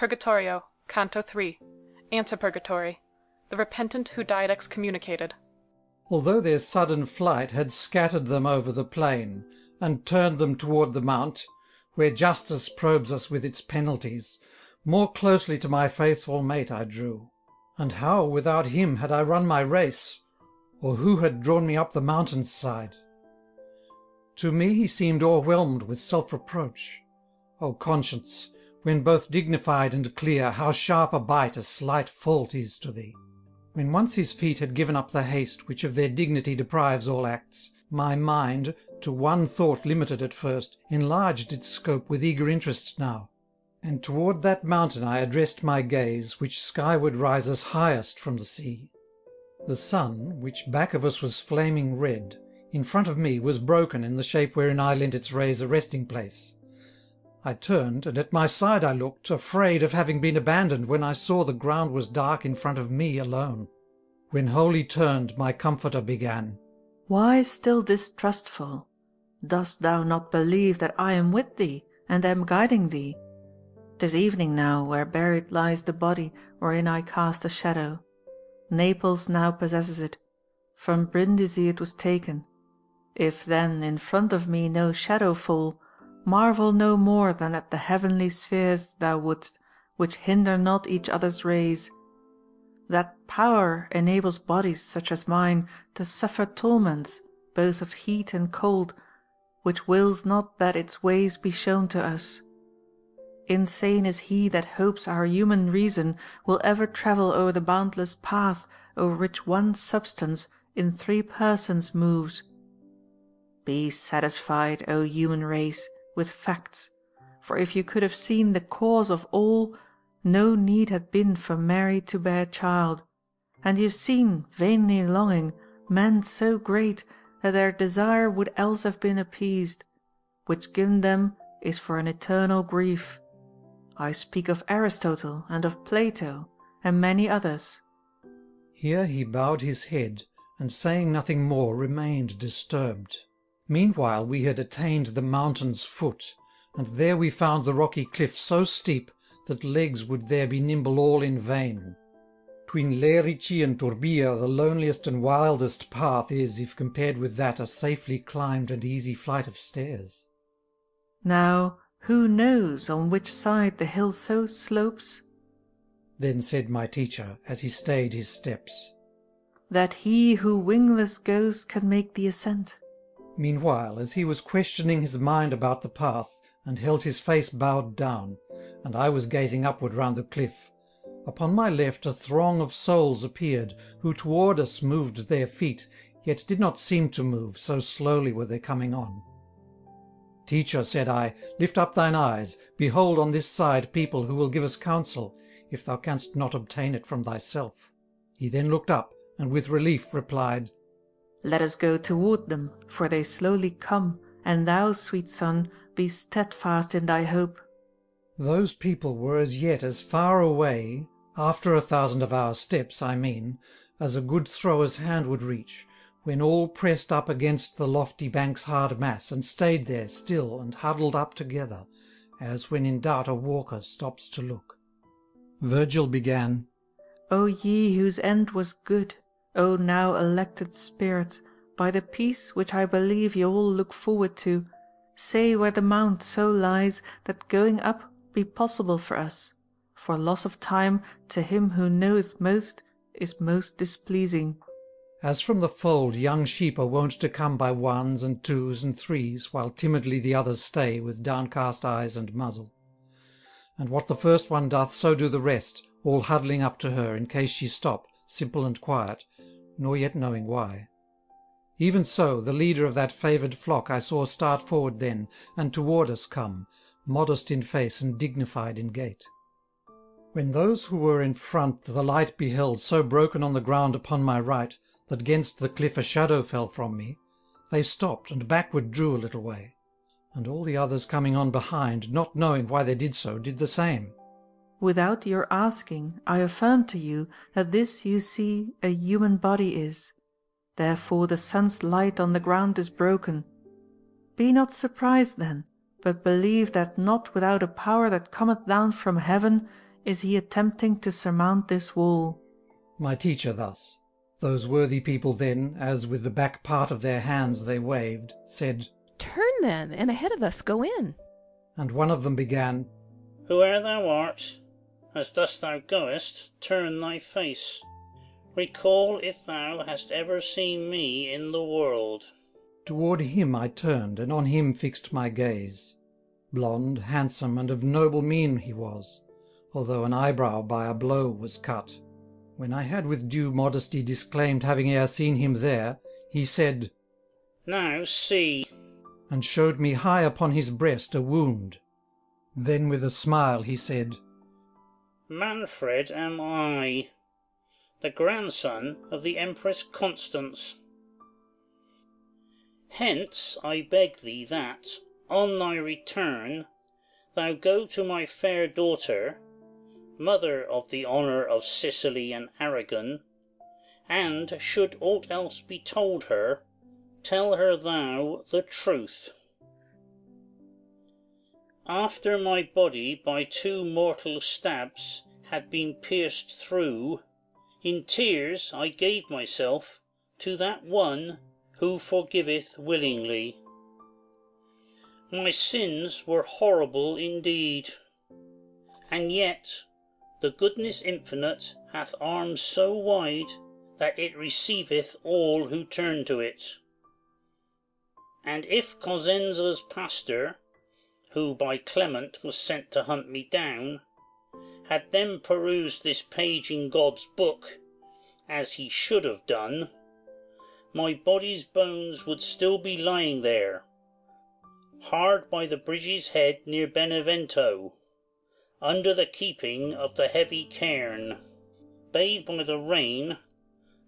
Purgatorio, Canto 3, Antipurgatory, the repentant who died excommunicated. Although their sudden flight had scattered them over the plain, and turned them toward the mount, where justice probes us with its penalties, more closely to my faithful mate I drew. And how without him had I run my race, or who had drawn me up the mountain's side? To me he seemed o'erwhelmed with self-reproach. O conscience, when both dignified and clear, how sharp a bite a slight fault is to thee! When once his feet had given up the haste which of their dignity deprives all acts, my mind, to one thought limited at first, enlarged its scope with eager interest now, and toward that mountain I addressed my gaze, which skyward rises highest from the sea. The sun, which back of us was flaming red, in front of me was broken in the shape wherein I lent its rays a resting place. I turned, and at my side I looked, afraid of having been abandoned when I saw the ground was dark in front of me alone. When wholly turned, my comforter began. Why still distrustful? Dost thou not believe that I am with thee, and am guiding thee? 'Tis evening now, where buried lies the body wherein I cast a shadow. Naples now possesses it. From Brindisi it was taken. If then in front of me no shadow fall, marvel no more than at the heavenly spheres thou wouldst, which hinder not each other's rays. That power enables bodies such as mine to suffer torments, both of heat and cold, which wills not that its ways be shown to us. Insane is he that hopes our human reason will ever travel o'er the boundless path over which one substance in three persons moves. Be satisfied, O human race, with facts, for if you could have seen the cause of all, no need had been for Mary to bear child, and you've seen, vainly longing, men so great that their desire would else have been appeased, which given them is for an eternal grief. I speak of Aristotle and of Plato, and many others. Here he bowed his head, and saying nothing more remained disturbed. Meanwhile we had attained the mountain's foot, and there we found the rocky cliff so steep that legs would there be nimble all in vain. 'Tween Lerici and Turbia the loneliest and wildest path is, if compared with that, a safely climbed and easy flight of stairs. Now, who knows on which side the hill so slopes? Then said my teacher, as he stayed his steps, That he who wingless goes can make the ascent. Meanwhile, as he was questioning his mind about the path, and held his face bowed down, and I was gazing upward round the cliff, upon my left a throng of souls appeared, who toward us moved their feet, yet did not seem to move, so slowly were they coming on. Teacher, said I, lift up thine eyes, behold on this side people who will give us counsel, if thou canst not obtain it from thyself. He then looked up, and with relief replied, Let us go toward them, for they slowly come, and thou, sweet son, be steadfast in thy hope. Those people were as yet as far away, after 1,000 of our steps, I mean, as a good thrower's hand would reach, when all pressed up against the lofty bank's hard mass, and stayed there still and huddled up together, as when in doubt a walker stops to look. Virgil began, O ye whose end was good, O now elected spirits, by the peace which I believe ye all look forward to, say where the mount so lies that going up be possible for us, for loss of time to him who knoweth most is most displeasing. As from the fold young sheep are wont to come by ones and twos and threes, while timidly the others stay with downcast eyes and muzzle. And what the first one doth, so do the rest, all huddling up to her in case she stop, simple and quiet, nor yet knowing why. Even so the leader of that favoured flock I saw start forward then, and toward us come, modest in face and dignified in gait. When those who were in front the light beheld so broken on the ground upon my right, that 'gainst the cliff a shadow fell from me, they stopped and backward drew a little way, and all the others coming on behind, not knowing why they did so, did the same. Without your asking, I affirm to you that this you see a human body is. Therefore the sun's light on the ground is broken. Be not surprised then, but believe that not without a power that cometh down from heaven, is he attempting to surmount this wall? My teacher thus. Those worthy people then, as with the back part of their hands they waved, said, Turn then, and ahead of us go in. And one of them began, Whoe'er thou art, as thus thou goest, turn thy face. Recall if thou hast ever seen me in the world. Toward him I turned, and on him fixed my gaze. Blond, handsome, and of noble mien he was, although an eyebrow by a blow was cut. When I had with due modesty disclaimed having e'er seen him there, he said, Now see, and showed me high upon his breast a wound. Then with a smile he said, Manfred am I, the grandson of the Empress Constance. Hence I beg thee that, on thy return, thou go to my fair daughter, mother of the honour of Sicily and Aragon, and, should aught else be told her, tell her thou the truth. After my body by 2 mortal stabs had been pierced through, in tears I gave myself to that one who forgiveth willingly. My sins were horrible indeed, and yet the goodness infinite hath arms so wide that it receiveth all who turn to it. And if Cosenza's pastor, who by Clement was sent to hunt me down, had then perused this page in God's book, as he should have done, my body's bones would still be lying there, hard by the bridge's head near Benevento, under the keeping of the heavy cairn. Bathed by the rain,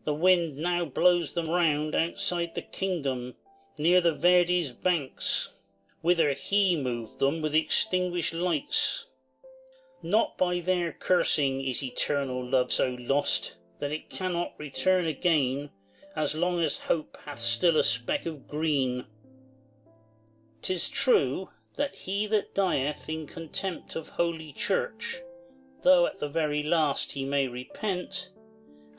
the wind now blows them round outside the kingdom, near the Verdi's banks, whither he moved them with extinguished lights. Not by their cursing is eternal love so lost that it cannot return again as long as hope hath still a speck of green. 'Tis true that he that dieth in contempt of Holy Church, though at the very last he may repent,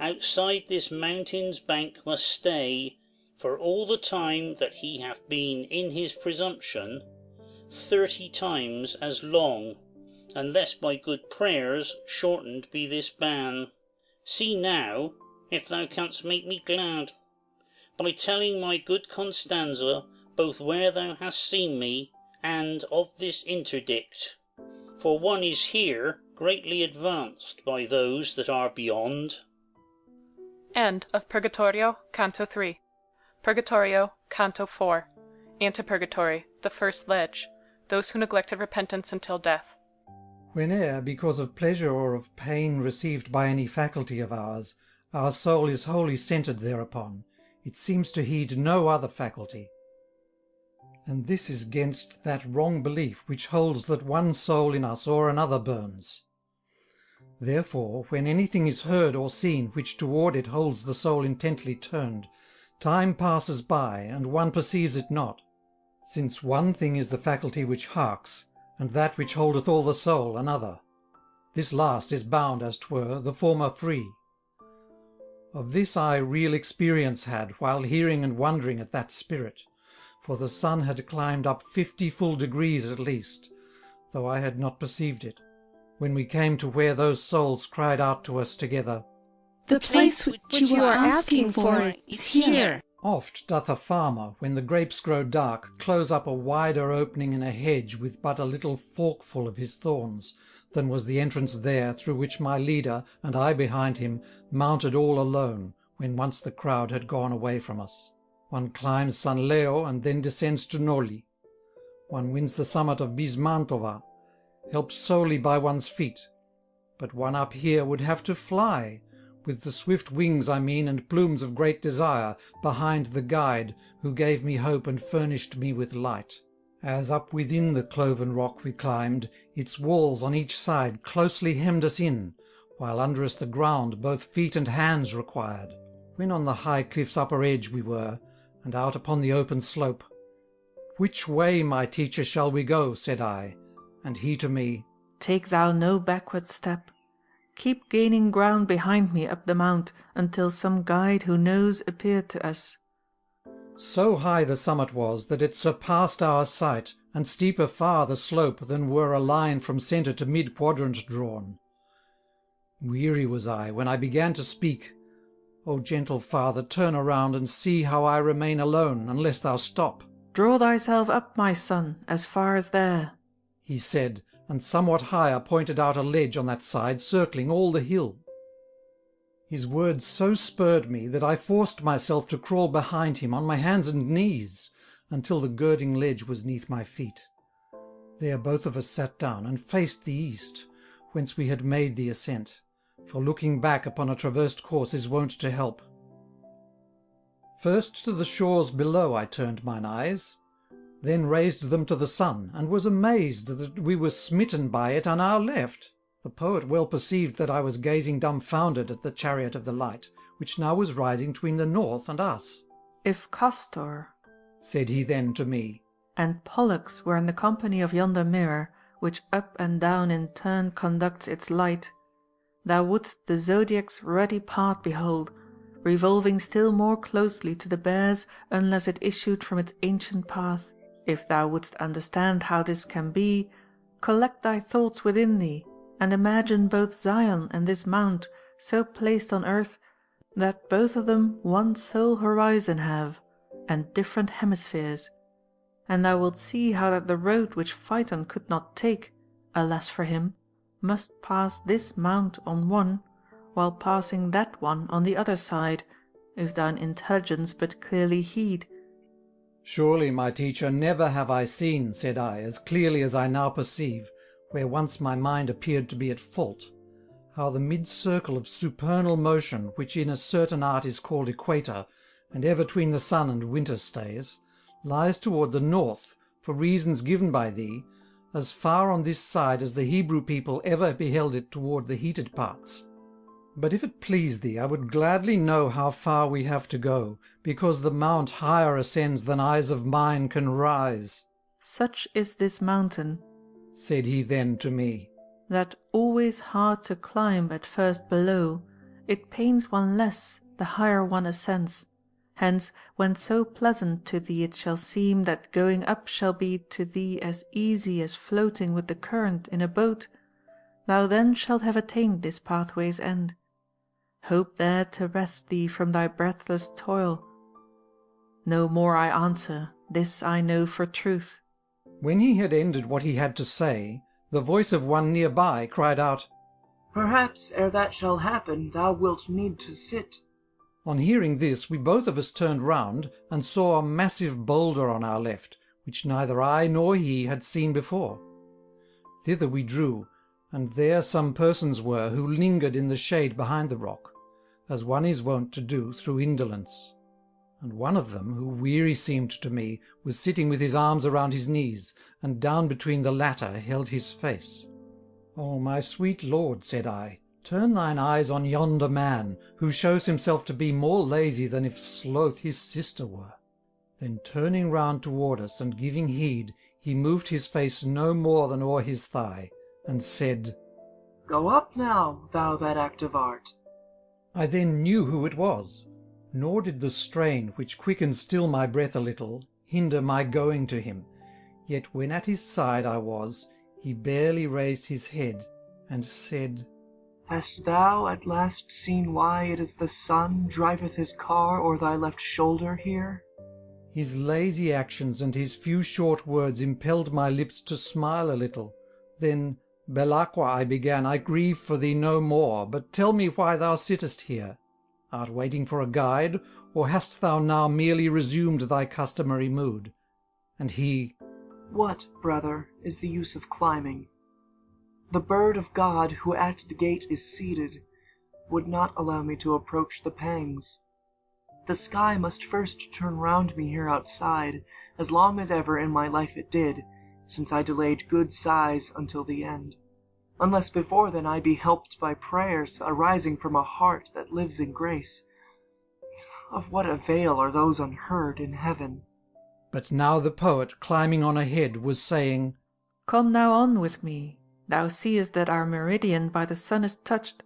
outside this mountain's bank must stay for all the time that he hath been in his presumption, 30 times as long, unless by good prayers shortened be this ban. See now, if thou canst make me glad, by telling my good Constanza both where thou hast seen me, and of this interdict, for one is here greatly advanced by those that are beyond. End of Purgatorio, Canto 3. Purgatorio, Canto 4. Antipurgatory, the first ledge. Those who neglected repentance until death. Whene'er, because of pleasure or of pain received by any faculty of ours, our soul is wholly centred thereupon, it seems to heed no other faculty. And this is 'gainst that wrong belief which holds that one soul in us or another burns. Therefore, when anything is heard or seen which toward it holds the soul intently turned, time passes by, and one perceives it not, since one thing is the faculty which harks, and that which holdeth all the soul another. This last is bound, as 'twere, the former free. Of this I real experience had, while hearing and wondering at that spirit, for the sun had climbed up 50 full degrees at least, though I had not perceived it, when we came to where those souls cried out to us together, The place which you are asking for is here. Oft doth a farmer, when the grapes grow dark, close up a wider opening in a hedge with but a little forkful of his thorns, than was the entrance there, through which my leader, and I behind him, mounted all alone, when once the crowd had gone away from us. One climbs San Leo, and then descends to Noli. One wins the summit of Bismantova, helped solely by one's feet. But one up here would have to fly, with the swift wings I mean, and plumes of great desire, behind the guide, who gave me hope and furnished me with light. As up within the cloven rock we climbed, its walls on each side closely hemmed us in, while under us the ground both feet and hands required. When on the high cliff's upper edge we were, and out upon the open slope, "Which way, my teacher, shall we go?" said I, and he to me, Take thou no backward step, keep gaining ground behind me up the mount, until some guide who knows appeared to us. So high the summit was that it surpassed our sight, and steeper far the slope than were a line from centre to mid-quadrant drawn. Weary was I when I began to speak. O gentle father, turn around and see how I remain alone, unless thou stop. Draw thyself up, my son, as far as there, he said, and somewhat higher pointed out a ledge on that side, circling all the hill. His words so spurred me that I forced myself to crawl behind him on my hands and knees, until the girding ledge was neath my feet. There both of us sat down and faced the east, whence we had made the ascent, for looking back upon a traversed course is wont to help. First to the shores below I turned mine eyes, then raised them to the sun, and was amazed that we were smitten by it on our left. The poet well perceived that I was gazing dumbfounded at the chariot of the light, which now was rising between the north and us. If Castor, said he then to me, and Pollux were in the company of yonder mirror, which up and down in turn conducts its light, thou wouldst the zodiac's ruddy part behold, revolving still more closely to the bear's, unless it issued from its ancient path. If thou wouldst understand how this can be, collect thy thoughts within thee, and imagine both Zion and this mount so placed on earth that both of them one sole horizon have, and different hemispheres, and thou wilt see how that the road which Phaeton could not take, alas for him, must pass this mount on one, while passing that one on the other side, if thine intelligence but clearly heed. Surely, my teacher, never have I seen, said I, as clearly as I now perceive, where once my mind appeared to be at fault, how the mid-circle of supernal motion, which in a certain art is called equator, and ever between the sun and winter stays, lies toward the north, for reasons given by thee, as far on this side as the Hebrew people ever beheld it toward the heated parts. But if it please thee, I would gladly know how far we have to go, because the mount higher ascends than eyes of mine can rise. Such is this mountain, said he then to me, that always hard to climb at first below, it pains one less the higher one ascends. Hence, when so pleasant to thee it shall seem that going up shall be to thee as easy as floating with the current in a boat, thou then shalt have attained this pathway's end. Hope there to rest thee from thy breathless toil. No more I answer, this I know for truth. When he had ended what he had to say, the voice of one near by cried out, Perhaps ere that shall happen thou wilt need to sit. On hearing this, we both of us turned round, and saw a massive boulder on our left, which neither I nor he had seen before. Thither we drew, and there some persons were who lingered in the shade behind the rock, as one is wont to do through indolence. And one of them, who weary seemed to me, was sitting with his arms around his knees, and down between the latter held his face. "O my sweet lord," said I, "turn thine eyes on yonder man, who shows himself to be more lazy than if Sloth his sister were." Then turning round toward us, and giving heed, he moved his face no more than o'er his thigh, and said, Go up now, thou that active art. I then knew who it was, nor did the strain, which quickened still my breath a little, hinder my going to him. Yet when at his side I was, he barely raised his head, and said, Hast thou at last seen why it is the sun driveth his car o'er thy left shoulder here? His lazy actions and his few short words impelled my lips to smile a little. Then, Belacqua, I began, I grieve for thee no more, but tell me why thou sittest here. Art waiting for a guide, or hast thou now merely resumed thy customary mood? And he, What, brother, is the use of climbing? The bird of God, who at the gate is seated, would not allow me to approach the pangs. The sky must first turn round me here outside, as long as ever in my life it did, since I delayed good sighs until the end, unless before then I be helped by prayers arising from a heart that lives in grace. Of what avail are those unheard in heaven? But now the poet, climbing on ahead, was saying, Come now on with me, Thou seest that our meridian by the sun is touched,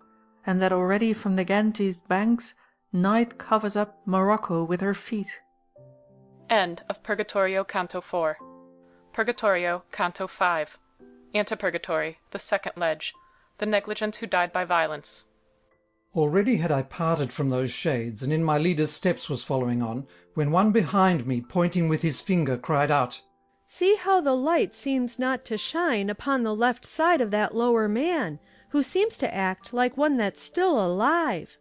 and that already from the Ganges banks night covers up Morocco with her feet. End of Purgatorio, Canto 4. Purgatorio, Canto 5. Antipurgatory, the second ledge. The negligent who died by violence. Already had I parted from those shades, and in my leader's steps was following on, when one behind me, pointing with his finger, cried out, See how the light seems not to shine upon the left side of that lower man, who seems to act like one that's still alive.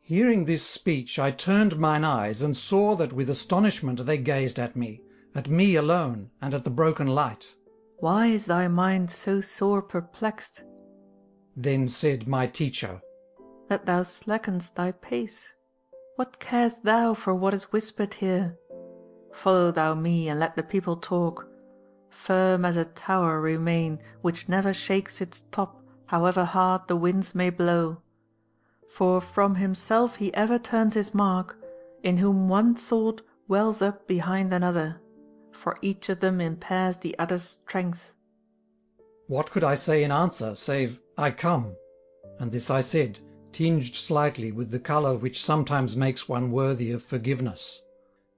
Hearing this speech, I turned mine eyes, and saw that with astonishment they gazed at me alone, and at the broken light. Why is thy mind so sore perplexed? Then said my teacher, That thou slackenst thy pace. What carest thou for what is whispered here? Follow thou me, and let the people talk. Firm as a tower remain, which never shakes its top, however hard the winds may blow. For from himself he ever turns his mark, in whom one thought wells up behind another, for each of them impairs the other's strength. What could I say in answer, save, I come? And this I said, tinged slightly with the colour which sometimes makes one worthy of forgiveness.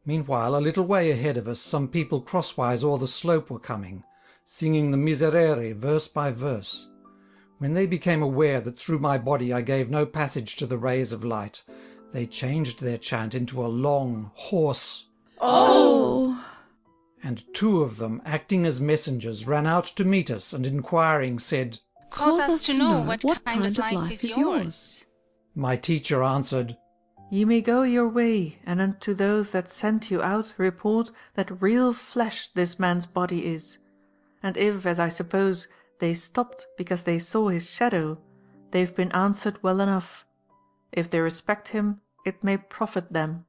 Meanwhile, a little way ahead of us, some people crosswise o'er the slope were coming, singing the Miserere verse by verse. When they became aware that through my body I gave no passage to the rays of light, they changed their chant into a long, hoarse Oh! And two of them, acting as messengers, ran out to meet us, and inquiring said, Cause us to know what kind of life is yours. My teacher answered, Ye may go your way, and unto those that sent you out report that real flesh this man's body is. And if, as I suppose, they stopped because they saw his shadow, they've been answered well enough. If they respect him, it may profit them.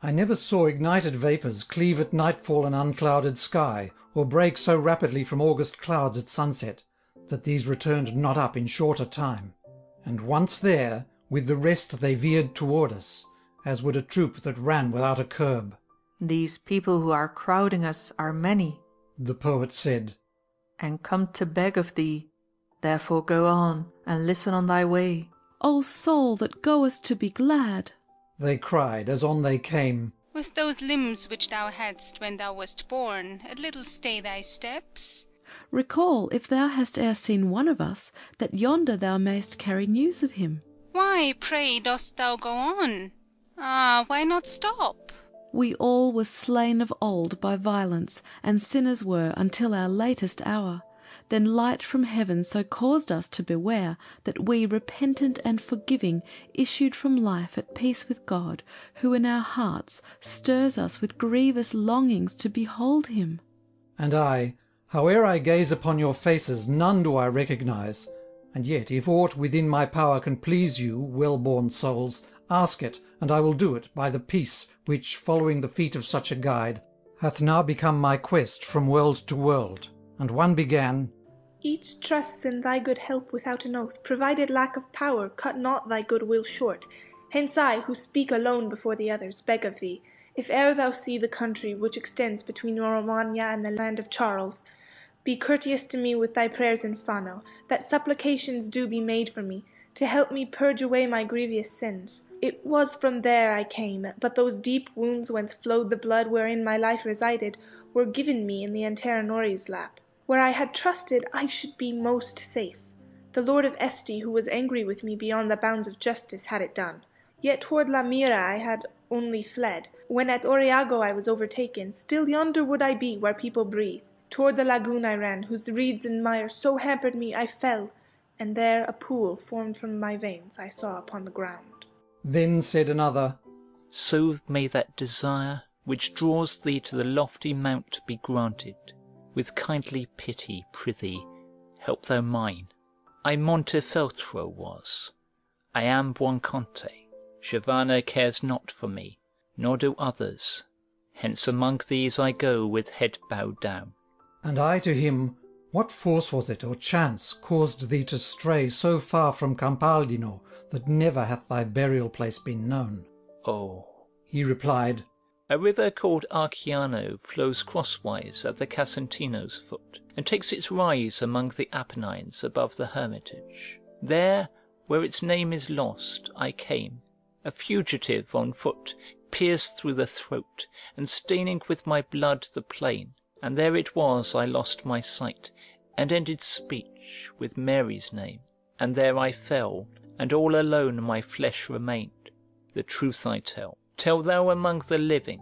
I never saw ignited vapours cleave at nightfall an unclouded sky, or break so rapidly from August clouds at sunset, that these returned not up in shorter time. And once there, with the rest they veered toward us, as would a troop that ran without a curb. These people who are crowding us are many, the poet said, and come to beg of thee. Therefore go on, and listen on thy way. O soul that goest to be glad, they cried, as on they came. With those limbs which thou hadst when thou wast born, a little stay thy steps. recall, if thou hast e'er seen one of us, that yonder thou mayst carry news of him. Why, pray, dost thou go on? Ah, why not stop? We all were slain of old by violence, and sinners were until our latest hour. Then light from heaven so caused us to beware, that we, repentant and forgiving, issued from life at peace with God, who in our hearts stirs us with grievous longings to behold him. And I, howe'er I gaze upon your faces, none do I recognize. And yet, if aught within my power can please you, well-born souls, ask it, and I will do it, by the peace which, following the feet of such a guide, hath now become my quest from world to world. And one began, Each trusts in thy good help without an oath, provided lack of power cut not thy good will short. Hence I, who speak alone before the others, beg of thee, if e'er thou see the country which extends between Romagna and the land of Charles, be courteous to me with thy prayers in Fano, that supplications do be made for me, to help me purge away my grievous sins. It was from there I came, but those deep wounds whence flowed the blood wherein my life resided were given me in the Antaranori's lap. Where I had trusted I should be most safe. The Lord of Este, who was angry with me beyond the bounds of justice, had it done. Yet toward La Mira I had only fled. When at Oriago I was overtaken, still yonder would I be where people breathe. Toward the lagoon I ran, whose reeds and mire so hampered me I fell, and there a pool formed from my veins I saw upon the ground. Then said another, So may that desire which draws thee to the lofty mount be granted. With kindly pity, prithee, help thou mine. I Montefeltro was, I am Buonconte. Giovanna cares not for me, nor do others. Hence among these I go with head bowed down. And I to him, What force was it or chance caused thee to stray so far from Campaldino, that never hath thy burial place been known? Oh, he replied, a river called Arciano flows crosswise at the Casentino's foot, and takes its rise among the Apennines above the Hermitage. There, where its name is lost, I came, a fugitive on foot, pierced through the throat, and staining with my blood the plain, and there it was I lost my sight, and ended speech with Mary's name, and there I fell, and all alone my flesh remained. The truth I tell thou among the living,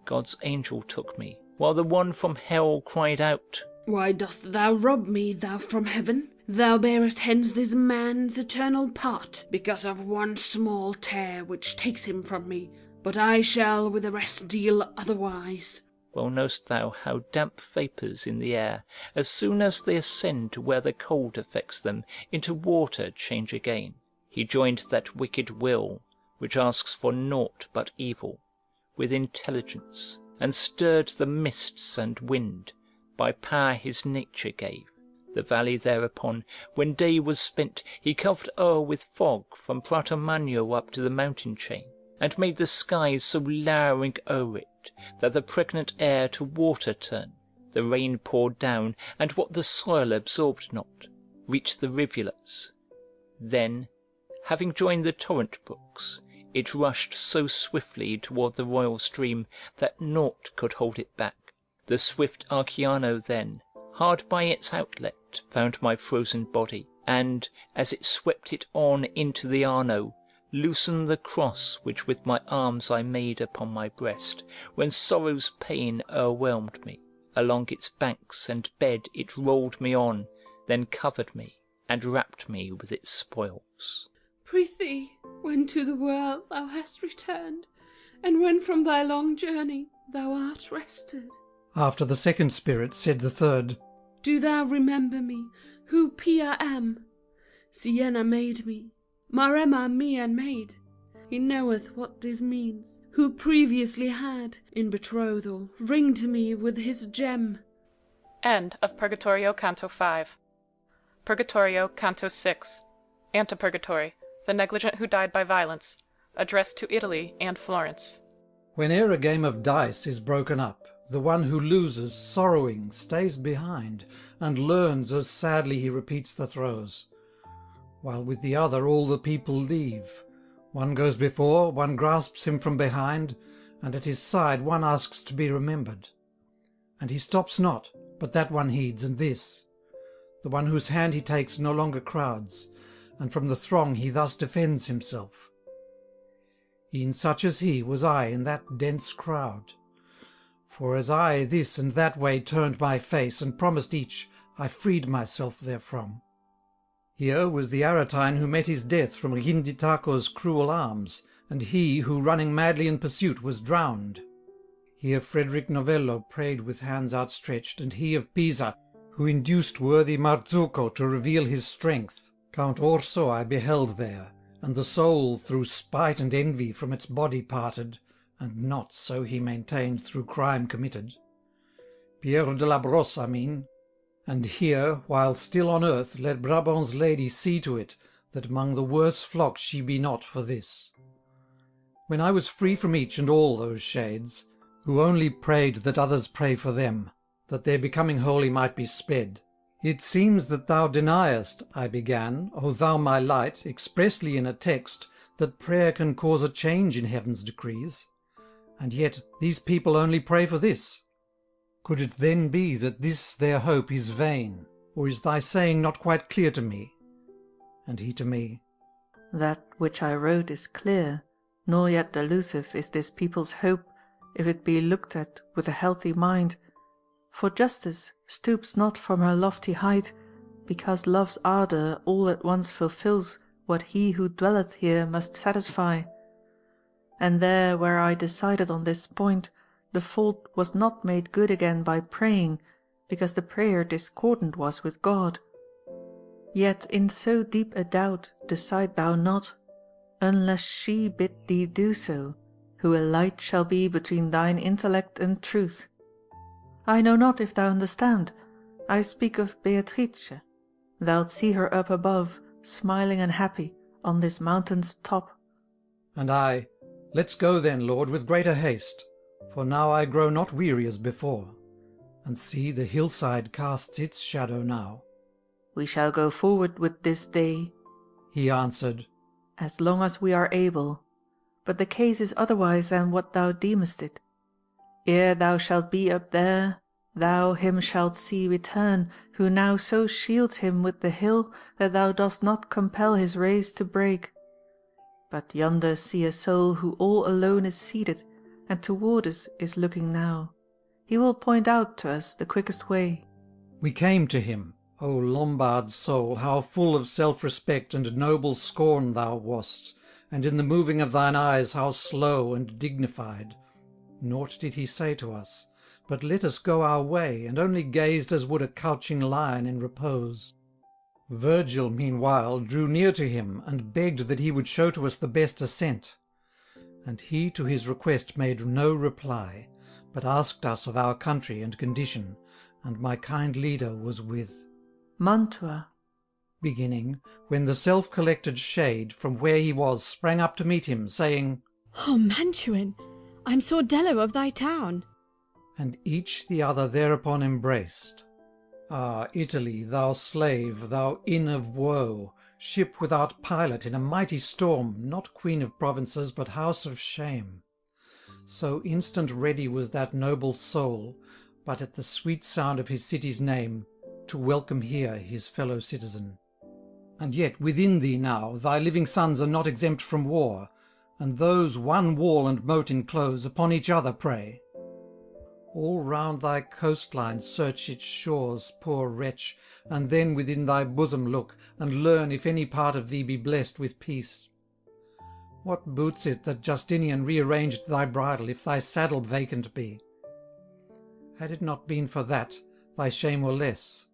God's angel took me, while the one from hell cried out, Why dost thou rob me, thou from heaven? Thou bearest hence this man's eternal part, because of one small tear which takes him from me, but I shall with the rest deal otherwise. Well know'st thou how damp vapours in the air, as soon as they ascend to where the cold affects them, into water change again. He joined that wicked will, which asks for naught but evil, with intelligence, and stirred the mists and wind, by power his nature gave. The valley thereupon, when day was spent, he covered o'er with fog from Pratomagno up to the mountain chain, and made the skies so lowering o'er it, that the pregnant air to water turned, the rain poured down, and what the soil absorbed not, reached the rivulets. Then, having joined the torrent brooks, it rushed so swiftly toward the royal stream, that naught could hold it back. The swift Archiano then, hard by its outlet, found my frozen body, and, as it swept it on into the Arno, loosened the cross which with my arms I made upon my breast, when sorrow's pain o'erwhelmed me. Along its banks and bed it rolled me on, then covered me, and wrapped me with its spoils. Prithee, when to the world thou hast returned, and when from thy long journey thou art rested. After the second spirit said the third, Do thou remember me, who Pia am? Siena made me, Maremma Mian made. He knoweth what this means, who previously had, in betrothal, ringed me with his gem. End of Purgatorio Canto 5. Purgatorio Canto 6. Antipurgatory, the negligent who died by violence, addressed to Italy and Florence. Whene'er a game of dice is broken up, the one who loses, sorrowing, stays behind, and learns as sadly he repeats the throws, while with the other all the people leave. One goes before, one grasps him from behind, and at his side one asks to be remembered. And he stops not, but that one heeds, and this. The one whose hand he takes no longer crowds, and from the throng he thus defends himself. E'en such as he was I in that dense crowd. For as I this and that way turned my face, and promised each, I freed myself therefrom. Here was the Aretine who met his death from Rinditaco's cruel arms, and he who, running madly in pursuit, was drowned. Here Frederick Novello prayed with hands outstretched, and he of Pisa, who induced worthy Marzucco to reveal his strength. Count Orso I beheld there, and the soul through spite and envy from its body parted, and not, so he maintained, through crime committed. Piero de la Brosse I mean. And here, while still on earth, let Brabant's lady see to it, that among the worse flock she be not for this. When I was free from each and all those shades, who only prayed that others pray for them, that their becoming holy might be sped, it seems that thou deniest, I began, O thou my light, expressly in a text, that prayer can cause a change in heaven's decrees, and yet these people only pray for this. Could it then be that this their hope is vain, or is thy saying not quite clear to me? And he to me, That which I wrote is clear, nor yet delusive is this people's hope, if it be looked at with a healthy mind. For justice stoops not from her lofty height, because love's ardour all at once fulfils what he who dwelleth here must satisfy. And there where I decided on this point, the fault was not made good again by praying, because the prayer discordant was with God. Yet in so deep a doubt decide thou not, unless she bid thee do so, who a light shall be between thine intellect and truth. I know not if thou understand. I speak of Beatrice. Thou'lt see her up above, smiling and happy, on this mountain's top. And I, Let's go then, Lord, with greater haste, for now I grow not weary as before. and see, the hillside casts its shadow now. We shall go forward with this day, he answered, as long as we are able, but the case is otherwise than what thou deemest it. Ere thou shalt be up there, thou him shalt see return, who now so shields him with the hill that thou dost not compel his race to break. But yonder see a soul who all alone is seated, and toward us is looking now. He will point out to us the quickest way. We came to him. O Lombard soul, how full of self-respect and noble scorn thou wast, and in the moving of thine eyes how slow and dignified. Naught did he say to us, but let us go our way, and only gazed as would a couching lion in repose. Virgil, meanwhile, drew near to him, and begged that he would show to us the best ascent. And he to his request made no reply, but asked us of our country and condition, and my kind leader was with Mantua, beginning, when the self-collected shade from where he was sprang up to meet him, saying, O Mantuan, I'm Sordello of thy town. And each the other thereupon embraced. Ah, Italy, thou slave, thou inn of woe, ship without pilot in a mighty storm, not queen of provinces, but house of shame. So instant ready was that noble soul, but at the sweet sound of his city's name, to welcome here his fellow citizen. And yet within thee now thy living sons are not exempt from war, and those one wall and moat enclose upon each other prey. All round thy coastline search its shores, poor wretch, and then within thy bosom look, and learn if any part of thee be blessed with peace. What boots it that Justinian rearranged thy bridle, if thy saddle vacant be? Had it not been for that, thy shame were less.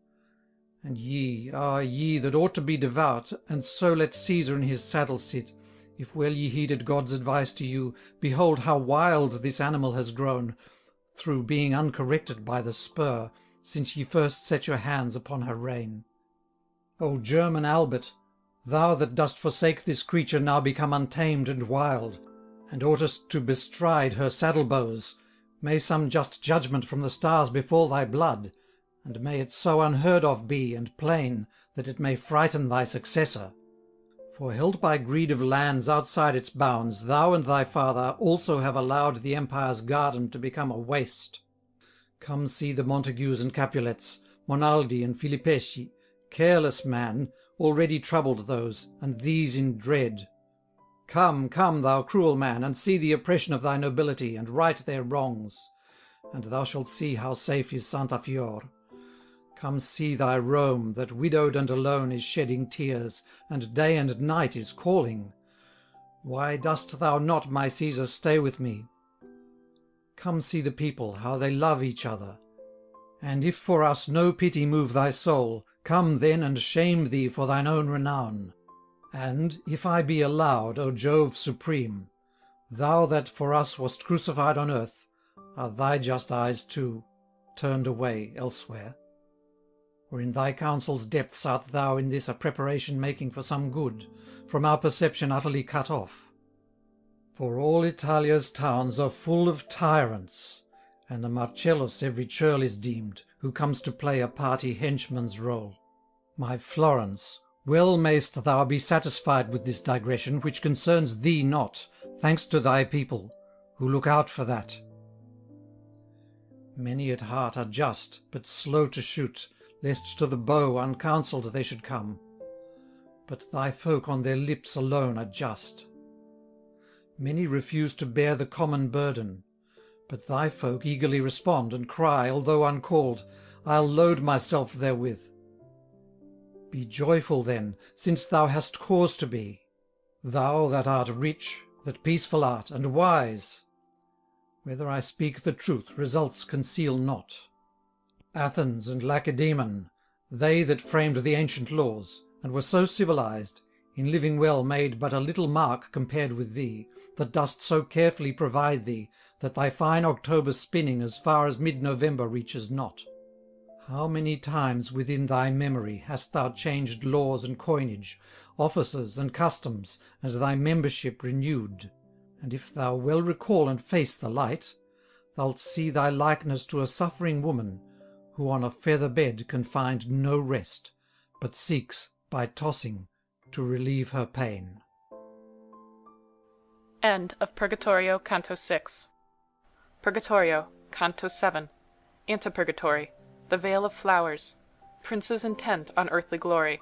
And ye, ah, ye that ought to be devout, and so let Caesar in his saddle sit, if well ye heeded God's advice to you, behold how wild this animal has grown, through being uncorrected by the spur, since ye first set your hands upon her rein. O German Albert, thou that dost forsake this creature now become untamed and wild, and oughtest to bestride her saddle-bows, may some just judgment from the stars befall thy blood, and may it so unheard of be and plain, that it may frighten thy successor. For held by greed of lands outside its bounds, thou and thy father also have allowed the empire's garden to become a waste. Come see the Montagues and Capulets, Monaldi and Filipeschi, careless man, already troubled those, and these in dread. Come, come, thou cruel man, and see the oppression of thy nobility, and right their wrongs. And thou shalt see how safe is Santa Fior. Come see thy Rome, that widowed and alone is shedding tears, and day and night is calling. Why dost thou not, my Caesar, stay with me? Come see the people, how they love each other. And if for us no pity move thy soul, come then and shame thee for thine own renown. And, if I be allowed, O Jove supreme, thou that for us wast crucified on earth, are thy just eyes too turned away elsewhere? Or in thy counsels' depths art thou in this a preparation making for some good, from our perception utterly cut off? For all Italia's towns are full of tyrants, and a Marcellus every churl is deemed, who comes to play a party henchman's role. My Florence, well mayst thou be satisfied with this digression, which concerns thee not, thanks to thy people, who look out for that. Many at heart are just, but slow to shoot, lest to the bow uncounselled they should come. But thy folk on their lips alone are just. Many refuse to bear the common burden, but thy folk eagerly respond, and cry, although uncalled, I'll load myself therewith. Be joyful then, since thou hast cause to be, thou that art rich, that peaceful art, and wise. Whether I speak the truth, results conceal not. Athens and Lacedaemon, they that framed the ancient laws, and were so civilized, in living well made but a little mark compared with thee, that dost so carefully provide thee, that thy fine October spinning as far as mid-November reaches not. How many times within thy memory hast thou changed laws and coinage, offices and customs, and thy membership renewed? And if thou well recall and face the light, thou'lt see thy likeness to a suffering woman, who on a feather bed can find no rest, but seeks, by tossing, to relieve her pain. End of Purgatorio, Canto 6. Purgatorio, Canto 7. Antipurgatory, the Vale of Flowers, Princes intent on earthly glory.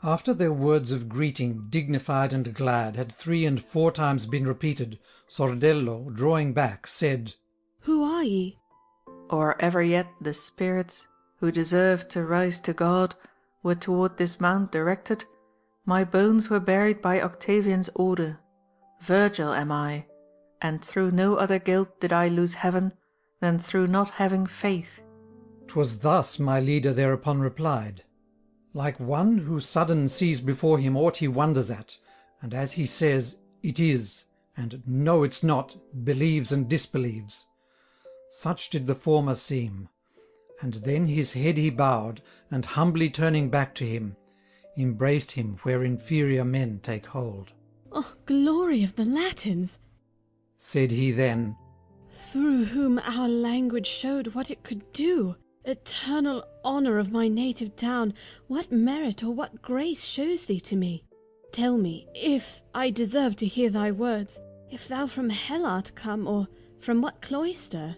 After their words of greeting, dignified and glad, had 3 and 4 times been repeated, Sordello, drawing back, said, Who are ye? Or ever yet the spirits, who deserve to rise to God, were toward this mount directed, my bones were buried by Octavian's order. Virgil am I, and through no other guilt did I lose heaven than through not having faith. 'Twas thus my leader thereupon replied, like one who sudden sees before him aught he wonders at, and as he says, it is, and no, it's not, believes and disbelieves. Such did the former seem, and then his head he bowed, and humbly turning back to him, embraced him where inferior men take hold. Oh, glory of the Latins! Said he then, Through whom our language showed what it could do. Eternal honour of my native town, what merit or what grace shows thee to me? Tell me, if I deserve to hear thy words, if thou from hell art come, or from what cloister?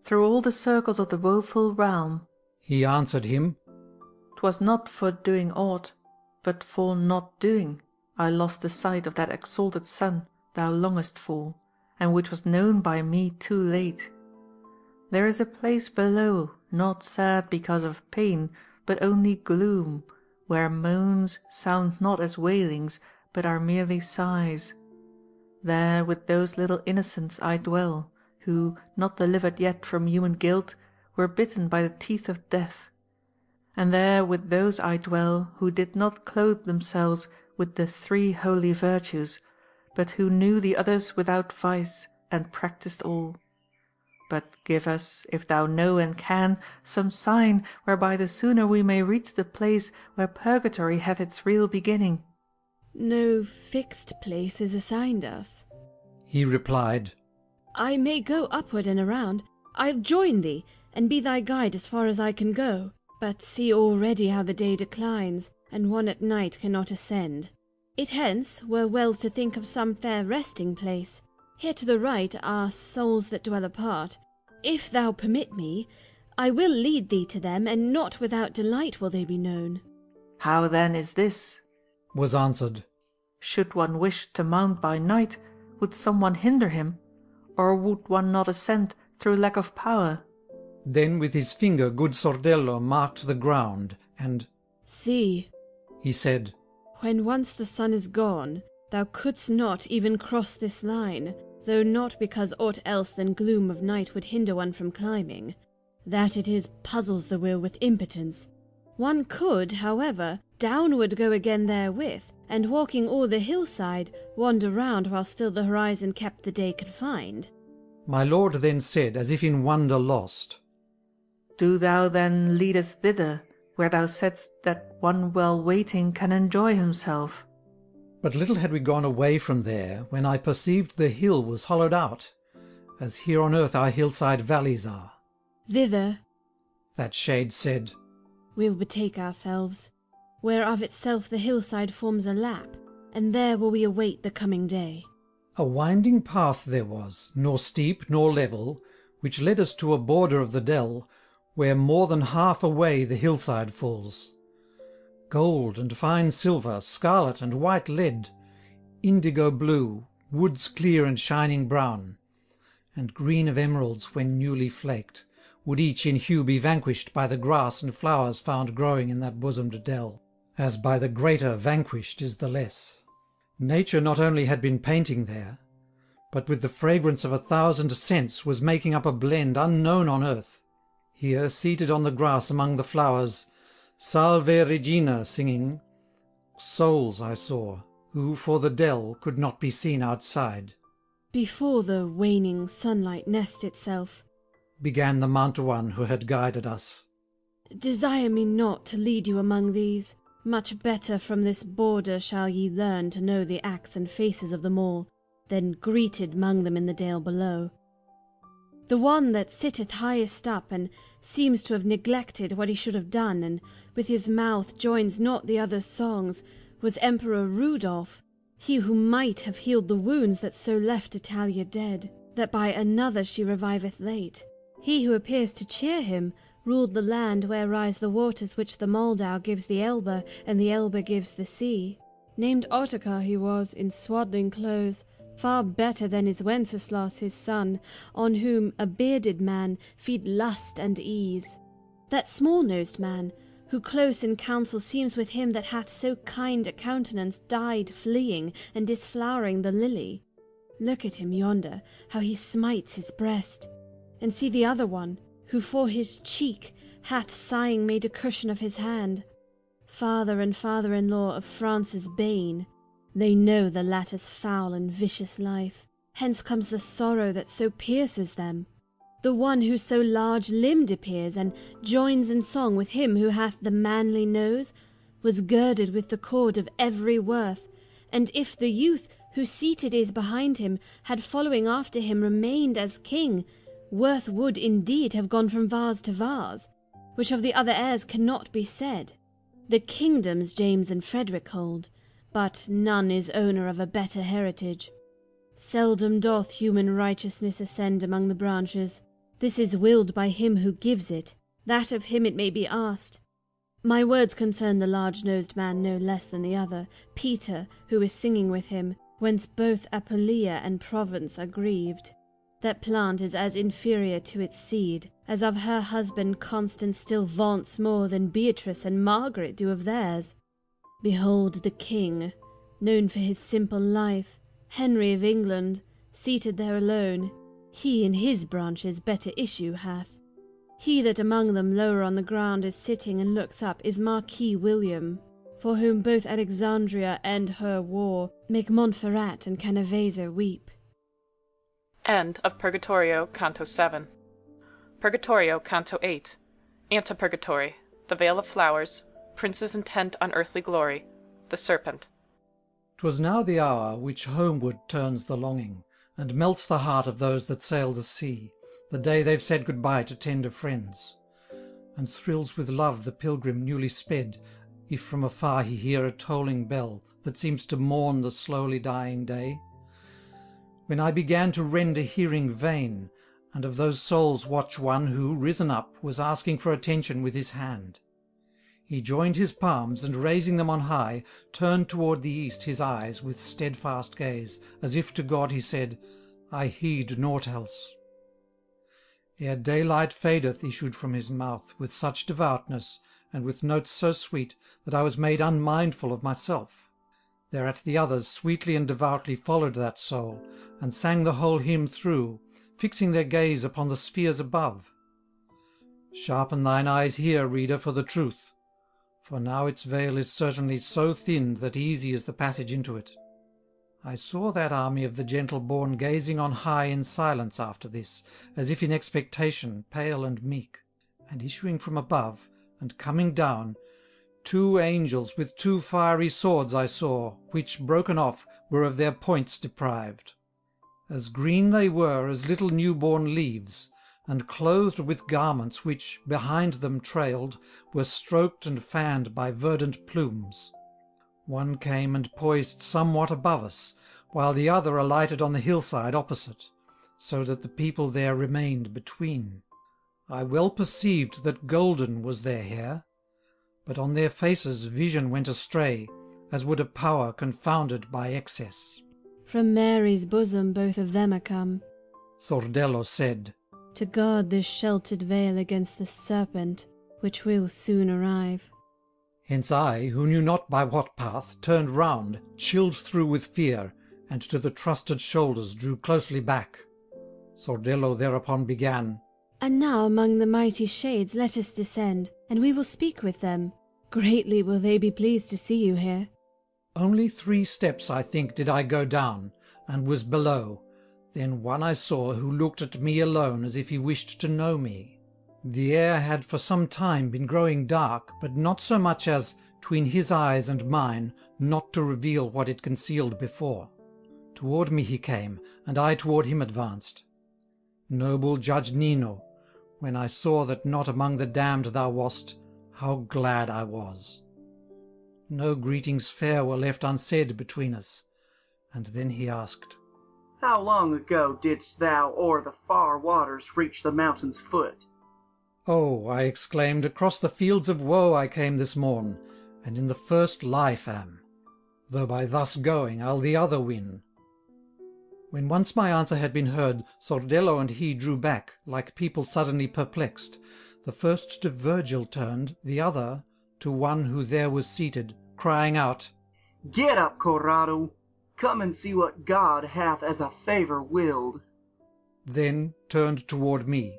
Through all the circles of the woeful realm. He answered him, 'Twas not for doing aught, but for not doing, I lost the sight of that exalted sun thou longest for, and which was known by me too late. There is a place below, not sad because of pain, but only gloom, where moans sound not as wailings, but are merely sighs. There with those little innocents I dwell, who, not delivered yet from human guilt, were bitten by the teeth of death. And there with those I dwell, who did not clothe themselves with the 3 holy virtues, but who knew the others without vice, and practised all. But give us, if thou know and can, some sign whereby the sooner we may reach the place where purgatory hath its real beginning. No fixed place is assigned us. He replied, I may go upward and around. I'll join thee, and be thy guide as far as I can go. But see already how the day declines, and one at night cannot ascend. It hence were well to think of some fair resting place. Here to the right are souls that dwell apart. If thou permit me, I will lead thee to them, and not without delight will they be known. How then is this? Was answered, Should one wish to mount by night, would some one hinder him? Or would one not ascend through lack of power? Then with his finger good Sordello marked the ground, and See, he said, when once the sun is gone, thou couldst not even cross this line, though not because aught else than gloom of night would hinder one from climbing. That it is puzzles the will with impotence. One could, however, downward go again therewith, and walking o'er the hillside, wander round while still the horizon kept the day confined. My lord then said, as if in wonder lost, Do thou then lead us thither, where thou saidst that one well waiting can enjoy himself. But little had we gone away from there, when I perceived the hill was hollowed out, as here on earth our hillside valleys are. Thither, that shade said, we'll betake ourselves, where of itself the hillside forms a lap, and there will we await the coming day. A winding path there was, nor steep nor level, which led us to a border of the dell, where more than half away the hillside falls. Gold and fine silver, scarlet and white lead, indigo blue, woods clear and shining brown, and green of emeralds when newly flaked, would each in hue be vanquished by the grass and flowers found growing in that bosomed dell, as by the greater vanquished is the less. Nature not only had been painting there, but with the fragrance of 1,000 scents was making up a blend unknown on earth. Here, seated on the grass among the flowers, Salve Regina singing, souls I saw, who for the dell could not be seen outside. Before the waning sunlight nest itself, began the Mantuan who had guided us. Desire me not to lead you among these. Much better from this border shall ye learn to know the acts and faces of them all, than greeted 'mong them in the dale below. The one that sitteth highest up, and seems to have neglected what he should have done, and with his mouth joins not the other's songs, was Emperor Rudolph, he who might have healed the wounds that so left Italia dead, that by another she reviveth late. He who appears to cheer him ruled the land where rise the waters which the Moldau gives the Elbe, and the Elbe gives the sea. Named Ottokar he was, in swaddling clothes, far better than is Wenceslas his son, on whom a bearded man feed lust and ease. That small-nosed man, who close in council seems with him that hath so kind a countenance, died fleeing and disflowering the lily. Look at him yonder, how he smites his breast, and see the other one, who for his cheek hath sighing made a cushion of his hand. Father and father-in-law of France's bane, they know the latter's foul and vicious life, hence comes the sorrow that so pierces them. The one who so large-limbed appears, and joins in song with him who hath the manly nose, was girded with the cord of every worth, and if the youth who seated is behind him had following after him remained as king, worth would indeed have gone from vase to vase, which of the other heirs cannot be said. The kingdoms James and Frederick hold, but none is owner of a better heritage. Seldom doth human righteousness ascend among the branches. This is willed by him who gives it, that of him it may be asked. My words concern the large-nosed man no less than the other, Peter, who is singing with him, whence both Apulia and Provence are grieved. That plant is as inferior to its seed, as of her husband Constance still vaunts more than Beatrice and Margaret do of theirs. Behold the king, known for his simple life, Henry of England, seated there alone, he in his branches better issue hath. He that among them lower on the ground is sitting and looks up is Marquis William, for whom both Alexandria and her war make Montferrat and Canavese weep. End of Purgatorio, Canto 7. Purgatorio, Canto 8. Antipurgatory. The Vale of Flowers. Prince's intent on earthly glory. The Serpent. 'Twas now the hour which homeward turns the longing, and melts the heart of those that sail the sea, the day they've said good-bye to tender friends, and thrills with love the pilgrim newly sped, if from afar he hear a tolling bell that seems to mourn the slowly dying day. When I began to render hearing vain, and of those souls watch one who, risen up, was asking for attention with his hand. He joined his palms, and raising them on high, turned toward the east his eyes with steadfast gaze, as if to God he said, I heed naught else. Ere daylight fadeth issued from his mouth, with such devoutness, and with notes so sweet, that I was made unmindful of myself. Thereat the others sweetly and devoutly followed that soul, and sang the whole hymn through, fixing their gaze upon the spheres above. Sharpen thine eyes here, reader, for the truth, for now its veil is certainly so thin that easy is the passage into it. I saw that army of the gentle-born gazing on high in silence after this, as if in expectation, pale and meek, and issuing from above, and coming down, 2 angels with 2 fiery swords I saw, which, broken off, were of their points deprived. As green they were as little new-born leaves, and clothed with garments which, behind them trailed, were stroked and fanned by verdant plumes. One came and poised somewhat above us, while the other alighted on the hillside opposite, so that the people there remained between. I well perceived that golden was their hair, but on their faces vision went astray, as would a power confounded by excess. From Mary's bosom both of them are come, Sordello said, to guard this sheltered vale against the serpent, which will soon arrive. Hence I, who knew not by what path, turned round, chilled through with fear, and to the trusted shoulders drew closely back. Sordello thereupon began, And now among the mighty shades let us descend, and we will speak with them. Greatly will they be pleased to see you here. Only 3 steps, I think, did I go down, and was below. Then one I saw who looked at me alone as if he wished to know me. The air had for some time been growing dark, but not so much as, 'tween his eyes and mine, not to reveal what it concealed before. Toward me he came, and I toward him advanced. Noble Judge Nino, when I saw that not among the damned thou wast, how glad I was. No greetings fair were left unsaid between us, and then he asked, How long ago didst thou o'er the far waters reach the mountain's foot? Oh, I exclaimed, across the fields of woe I came this morn, and in the first life am, though by thus going I'll the other win. When once my answer had been heard, Sordello and he drew back, like people suddenly perplexed. The first to Virgil turned, the other to one who there was seated, crying out, Get up, Corrado! Come and see what God hath as a favour willed. Then turned toward me.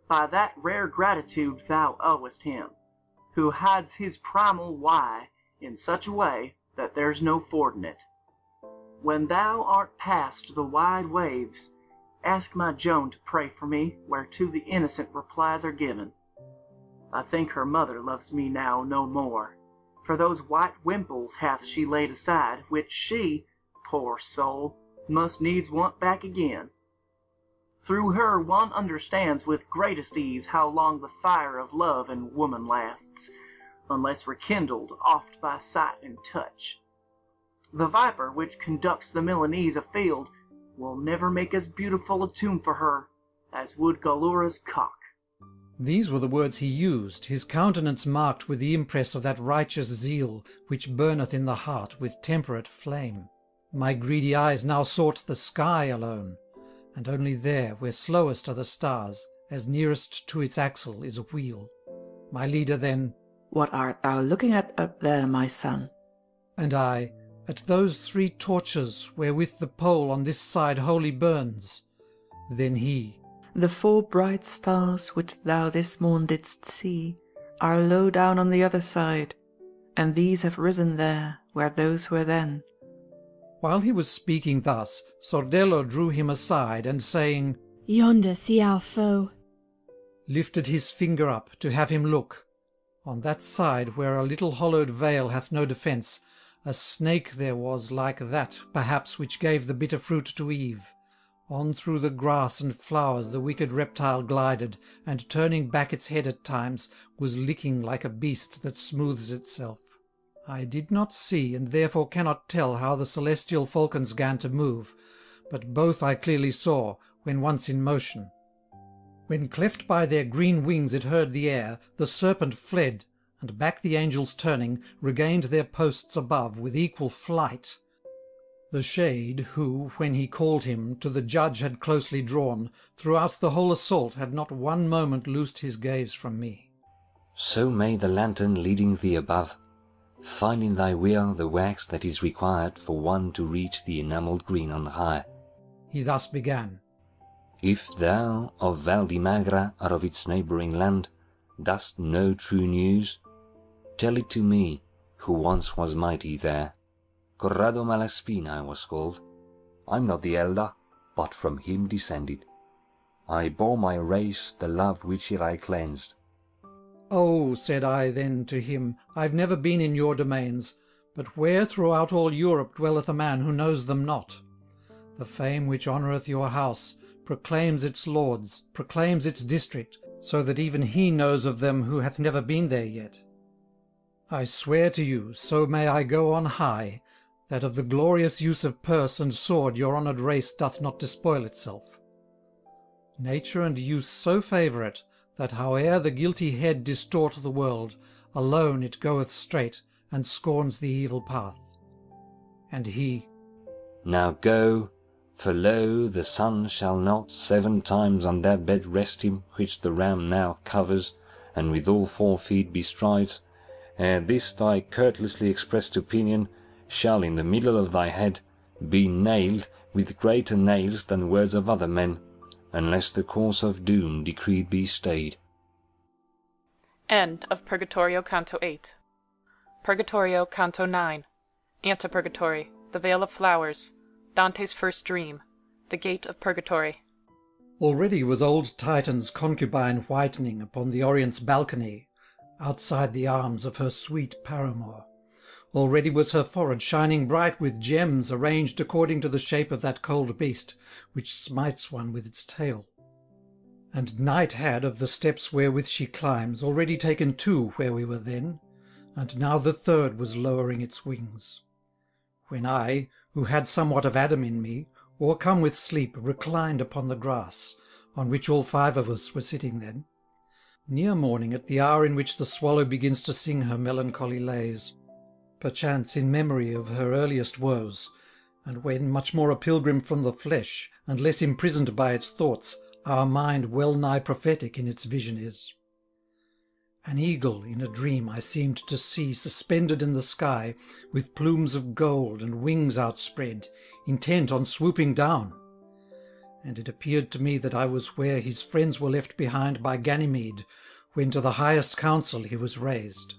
By that rare gratitude thou owest him, who hides his primal why in such a way that there's no fording it. When thou art past the wide waves, ask my Joan to pray for me, whereto the innocent replies are given. I think her mother loves me now no more, for those white wimples hath she laid aside, which she, poor soul, must needs want back again. Through her one understands with greatest ease how long the fire of love in woman lasts, unless rekindled oft by sight and touch. The viper which conducts the Milanese afield will never make as beautiful a tomb for her as would Galura's cock. These were the words he used, his countenance marked with the impress of that righteous zeal which burneth in the heart with temperate flame. My greedy eyes now sought the sky alone, and only there, where slowest are the stars, as nearest to its axle is a wheel. My leader then, What art thou looking at up there, my son? And I, at those 3 torches wherewith the pole on this side wholly burns. Then he, The 4 bright stars which thou this morn didst see are low down on the other side, and these have risen there where those were then. While he was speaking thus, Sordello drew him aside, and saying, Yonder see our foe, lifted his finger up to have him look. On that side where a little hollowed vale hath no defence, a snake there was like that, perhaps, which gave the bitter fruit to Eve. On through the grass and flowers the wicked reptile glided, and turning back its head at times, was licking like a beast that smooths itself. I did not see, and therefore cannot tell how the celestial falcons gan to move, but both I clearly saw, when once in motion. When cleft by their green wings it heard the air, the serpent fled, and back the angels turning, regained their posts above with equal flight. The shade, who, when he called him, to the judge had closely drawn, throughout the whole assault had not one moment loosed his gaze from me. So may the lantern leading thee above find in thy will the wax that is required for one to reach the enamelled green on high. He thus began. If thou of Valdimagra or of its neighbouring land dost know true news, tell it to me, who once was mighty there. Corrado Malaspina I was called. I'm not the elder, but from him descended. I bore my race the love which it I cleansed. Oh, said I then to him, I've never been in your domains, but where throughout all Europe dwelleth a man who knows them not? The fame which honoureth your house proclaims its lords, proclaims its district, so that even he knows of them who hath never been there yet. I swear to you, so may I go on high, that of the glorious use of purse and sword your honoured race doth not despoil itself. Nature and use so favour it, that howe'er the guilty head distort the world, alone it goeth straight, and scorns the evil path. And he, Now go, for lo, the sun shall not 7 times on that bed rest him which the ram now covers, and with all 4 feet bestrides, ere this thy courteously expressed opinion shall in the middle of thy head be nailed with greater nails than words of other men, unless the course of doom decreed be stayed. End of Purgatorio Canto 8. Purgatorio Canto 9. Antipurgatory, the Vale of Flowers, Dante's first dream, the Gate of Purgatory. Already was old Titan's concubine whitening upon the Orient's balcony, outside the arms of her sweet paramour. Already was her forehead shining bright with gems arranged according to the shape of that cold beast, which smites one with its tail. And night had, of the steps wherewith she climbs, already taken 2 where we were then, and now the 3rd was lowering its wings. When I, who had somewhat of Adam in me, o'ercome with sleep, reclined upon the grass, on which all 5 of us were sitting then, near morning, at the hour in which the swallow begins to sing her melancholy lays, perchance in memory of her earliest woes, and when, much more a pilgrim from the flesh, and less imprisoned by its thoughts, our mind well nigh prophetic in its vision is. An eagle in a dream I seemed to see suspended in the sky, with plumes of gold and wings outspread, intent on swooping down. And it appeared to me that I was where his friends were left behind by Ganymede, when to the highest council he was raised.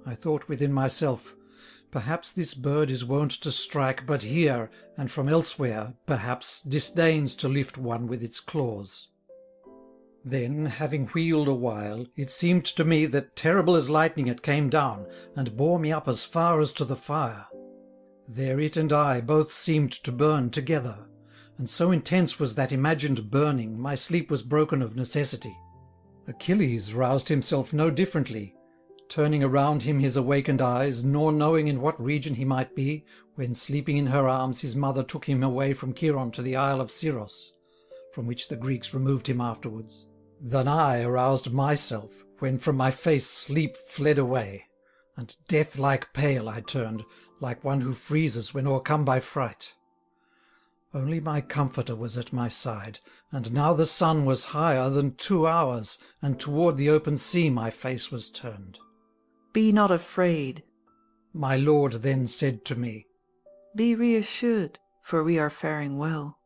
I thought within myself, perhaps this bird is wont to strike but here, and from elsewhere, perhaps, disdains to lift one with its claws. Then, having wheeled a while, it seemed to me that terrible as lightning it came down, and bore me up as far as to the fire. There it and I both seemed to burn together, and so intense was that imagined burning, my sleep was broken of necessity. Achilles roused himself no differently, turning around him his awakened eyes, nor knowing in what region he might be, when sleeping in her arms his mother took him away from Chiron to the isle of Syros, from which the Greeks removed him afterwards. Than I aroused myself, when from my face sleep fled away, and death-like pale I turned, like one who freezes when o'ercome by fright. Only my comforter was at my side, and now the sun was higher than 2 hours, and toward the open sea my face was turned. Be not afraid, my lord then said to me. Be reassured, for we are faring well.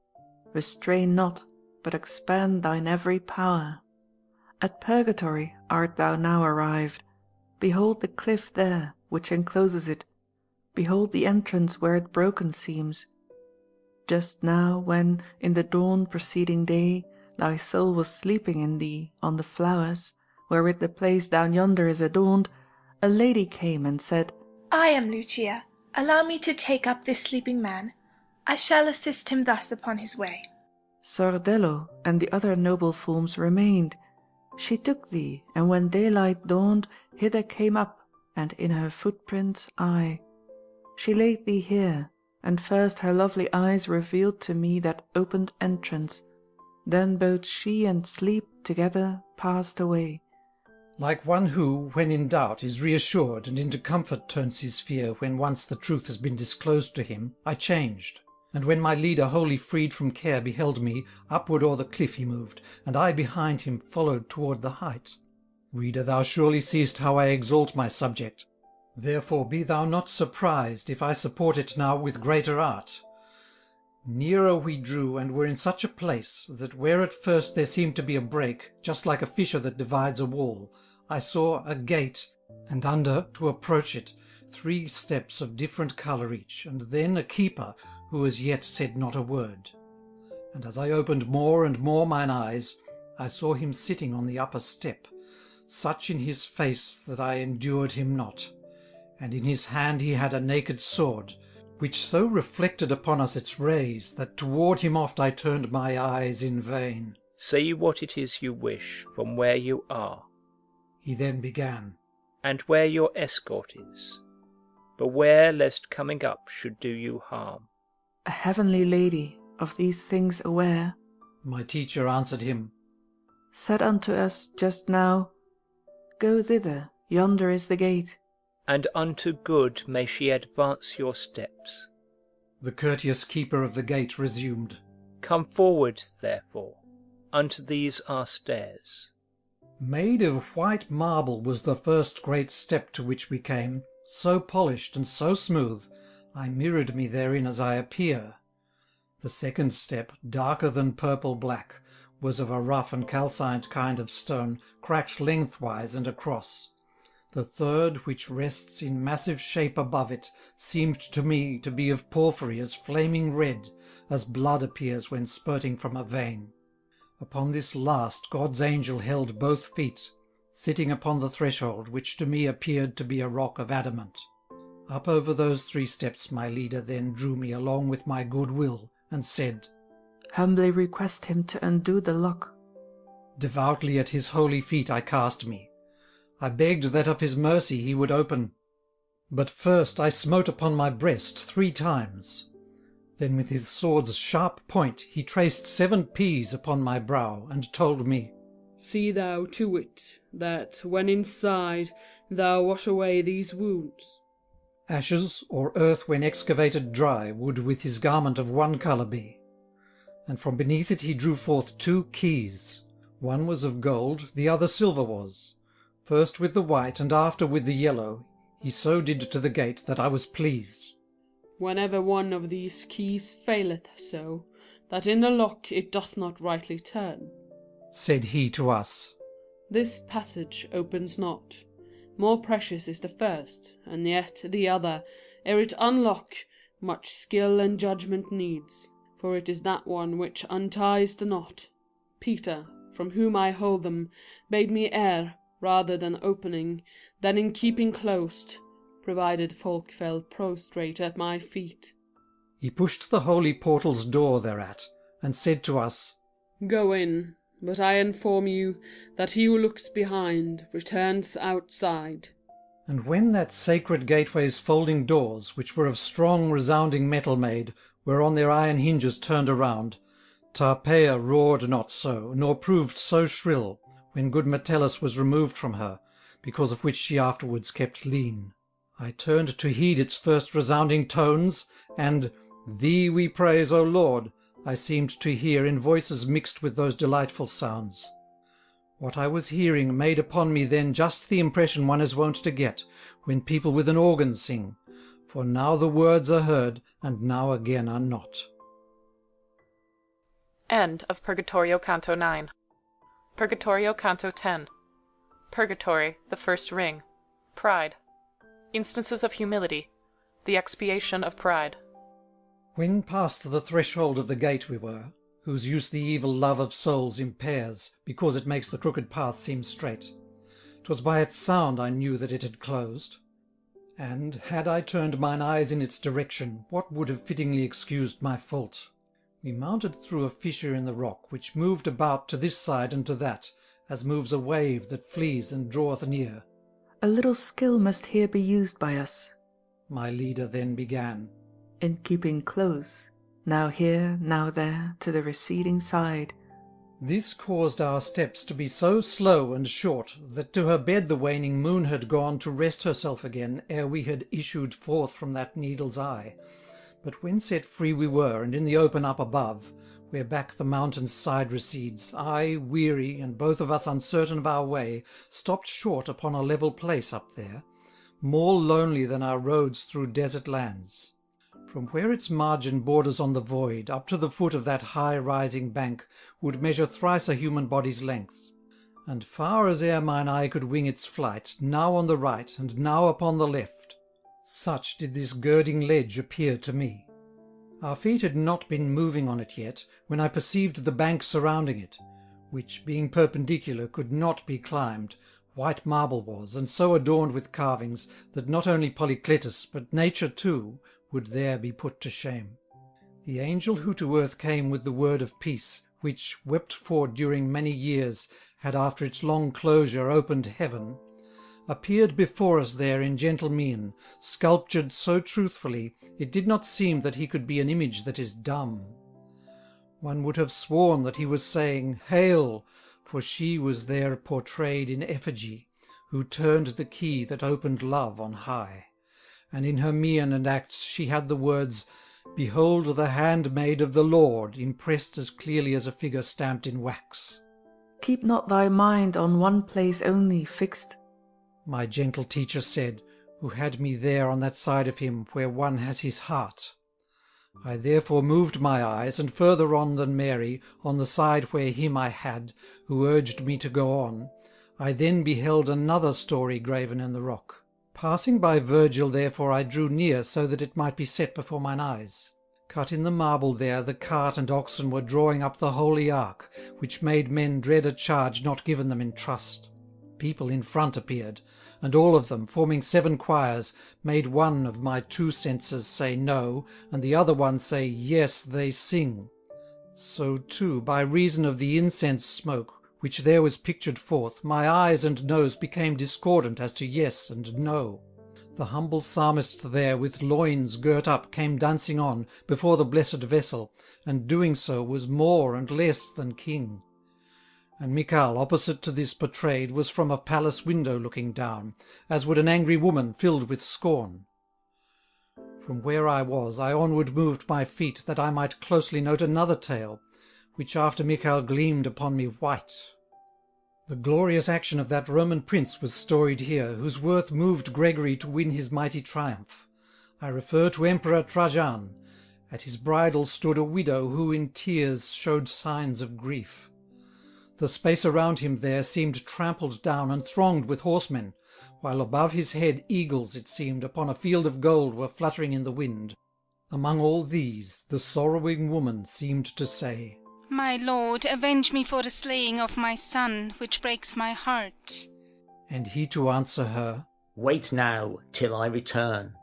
Restrain not, but expand thine every power. At Purgatory art thou now arrived. Behold the cliff there, which encloses it. Behold the entrance where it broken seems. Just now, when, in the dawn preceding day, thy soul was sleeping in thee on the flowers, wherewith the place down yonder is adorned, a lady came and said, I am Lucia. Allow me to take up this sleeping man. I shall assist him thus upon his way. Sordello and the other noble forms remained. She took thee, and when daylight dawned, hither came up, and in her footprints I. She laid thee here, and first her lovely eyes revealed to me that opened entrance. Then both she and sleep together passed away. Like one who, when in doubt, is reassured, and into comfort turns his fear when once the truth has been disclosed to him, I changed. And when my leader wholly freed from care beheld me, upward o'er the cliff he moved, and I behind him followed toward the height. Reader, thou surely seest how I exalt my subject. Therefore be thou not surprised if I support it now with greater art. Nearer we drew, and were in such a place, that where at first there seemed to be a break, just like a fissure that divides a wall, I saw a gate, and under, to approach it, 3 steps of different colour each, and then a keeper, who as yet said not a word. And as I opened more and more mine eyes, I saw him sitting on the upper step, such in his face that I endured him not, and in his hand he had a naked sword, which so reflected upon us its rays, that toward him oft I turned my eyes in vain. Say what it is you wish, from where you are. He then began. And where your escort is. Beware lest coming up should do you harm. A heavenly lady, of these things aware, my teacher answered him, said unto us just now, Go thither, yonder is the gate. And unto good may she advance your steps. The courteous keeper of the gate resumed, Come forward, therefore, unto these our stairs. Made of white marble was the first great step to which we came, so polished and so smooth, I mirrored me therein as I appear. The second step, darker than purple black, was of a rough and calcined kind of stone, cracked lengthwise and across. The third, which rests in massive shape above it, seemed to me to be of porphyry as flaming red, as blood appears when spurting from a vein. Upon this last God's angel held both feet, sitting upon the threshold, which to me appeared to be a rock of adamant. Up over those 3 steps my leader then drew me along with my good will, and said, Humbly request him to undo the lock, Devoutly at his holy feet I cast me. I begged that of his mercy he would open. But first I smote upon my breast 3 times. Then with his sword's sharp point he traced 7 P's upon my brow, and told me, See thou to it, that, when inside, thou wash away these wounds. Ashes, or earth when excavated dry, would with his garment of one colour be. And from beneath it he drew forth 2 keys. One was of gold, the other silver was. First with the white, and after with the yellow, he so did to the gate that I was pleased. Whenever one of these keys faileth so, that in the lock it doth not rightly turn, said he to us, this passage opens not. More precious is the first, and yet the other, ere it unlock, much skill and judgment needs, for it is that one which unties the knot. Peter, from whom I hold them, bade me err, rather than opening, than in keeping closed, provided folk fell prostrate at my feet. He pushed the holy portal's door thereat, and said to us, Go in, but I inform you that he who looks behind returns outside. And when that sacred gateway's folding doors, which were of strong resounding metal made, were on their iron hinges turned around, Tarpeia roared not so, nor proved so shrill, when good Metellus was removed from her, because of which she afterwards kept lean. I turned to heed its first resounding tones, and Thee we praise, O Lord, I seemed to hear in voices mixed with those delightful sounds. What I was hearing made upon me then just the impression one is wont to get when people with an organ sing, for now the words are heard, and now again are not. End of Purgatorio Canto 9. Purgatorio Canto 10. Purgatory, the first ring. Pride. Instances of humility. The expiation of pride. When past the threshold of the gate we were, whose use the evil love of souls impairs, because it makes the crooked path seem straight, 'twas by its sound I knew that it had closed. And, had I turned mine eyes in its direction, what would have fittingly excused my fault? We mounted through a fissure in the rock, which moved about to this side and to that, as moves a wave that flees and draweth near. A little skill must here be used by us, my leader then began, in keeping close, now here, now there, to the receding side. This caused our steps to be so slow and short, that to her bed the waning moon had gone to rest herself again ere we had issued forth from that needle's eye. But when set free we were, and in the open up above, where back the mountain's side recedes, I, weary, and both of us uncertain of our way, stopped short upon a level place up there, more lonely than our roads through desert lands. From where its margin borders on the void, up to the foot of that high-rising bank, would measure thrice a human body's length. And far as e'er mine eye could wing its flight, now on the right, and now upon the left, such did this girding ledge appear to me. Our feet had not been moving on it yet, when I perceived the bank surrounding it, which, being perpendicular, could not be climbed. White marble was, and so adorned with carvings, that not only Polycletus, but nature too, would there be put to shame. The angel who to earth came with the word of peace, which, wept for during many years, had after its long closure opened heaven, appeared before us there in gentle mien, sculptured so truthfully, it did not seem that he could be an image that is dumb. One would have sworn that he was saying, Hail! For she was there portrayed in effigy, who turned the key that opened love on high. And in her mien and acts she had the words, Behold the handmaid of the Lord, impressed as clearly as a figure stamped in wax. Keep not thy mind on one place only fixed, my gentle teacher said, who had me there on that side of him where one has his heart. I therefore moved my eyes, and further on than Mary, on the side where him I had, who urged me to go on, I then beheld another story graven in the rock. Passing by Virgil therefore I drew near, so that it might be set before mine eyes. Cut in the marble there the cart and oxen were drawing up the holy ark, which made men dread a charge not given them in trust. People in front appeared, and all of them, forming 7 choirs, made one of my 2 senses say no, and the other one say yes, they sing. So too, by reason of the incense smoke, which there was pictured forth, my eyes and nose became discordant as to yes and no. The humble psalmist there with loins girt up came dancing on before the blessed vessel, and doing so was more and less than king. And Michal, opposite to this portrayed, was from a palace window looking down, as would an angry woman filled with scorn. From where I was, I onward moved my feet, that I might closely note another tale, which after Michal gleamed upon me white. The glorious action of that Roman prince was storied here, whose worth moved Gregory to win his mighty triumph. I refer to Emperor Trajan. At his bridal stood a widow who in tears showed signs of grief. The space around him there seemed trampled down and thronged with horsemen, while above his head eagles, it seemed, upon a field of gold were fluttering in the wind. Among all these the sorrowing woman seemed to say, My lord, avenge me for the slaying of my son, which breaks my heart. And he to answer her, Wait now till I return.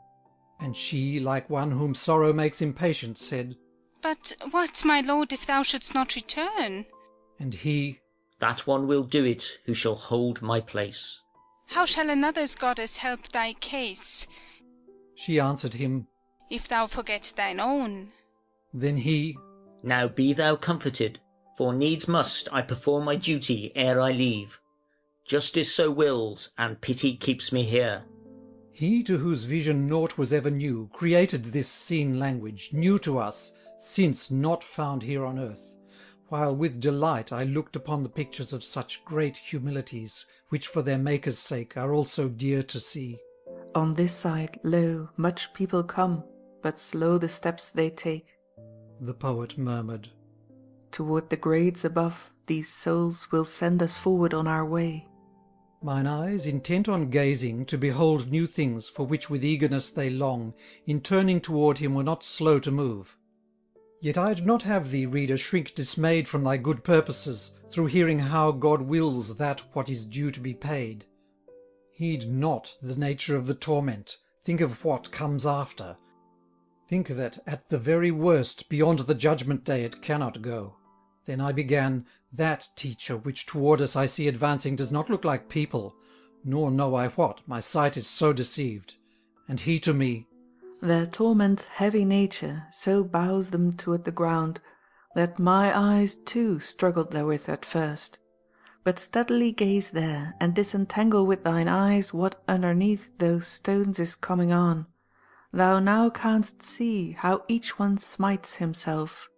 And she, like one whom sorrow makes impatient, said, But what, my lord, if thou shouldst not return? And he, That one will do it who shall hold my place. How shall another's goddess help thy case? She answered him, If thou forget thine own. Then he, Now be thou comforted, for needs must I perform my duty ere I leave. Justice so wills, and pity keeps me here. He to whose vision naught was ever new, created this seen language, new to us, since not found here on earth, while with delight I looked upon the pictures of such great humilities, which for their Maker's sake are also dear to see. On this side, lo, much people come, but slow the steps they take. The poet murmured. Toward the grades above, these souls will send us forward on our way. Mine eyes, intent on gazing, to behold new things for which with eagerness they long, in turning toward him were not slow to move. Yet I'd not have thee, reader, shrink dismayed from thy good purposes, through hearing how God wills that what is due to be paid. Heed not the nature of the torment, think of what comes after. Think that at the very worst, beyond the judgment day it cannot go. Then I began, That teacher which toward us I see advancing does not look like people, nor know I what, my sight is so deceived. And he to me, Their torment heavy nature so bows them toward the ground, that my eyes too struggled therewith at first. But steadily gaze there, and disentangle with thine eyes what underneath those stones is coming on. Thou now canst see how each one smites himself.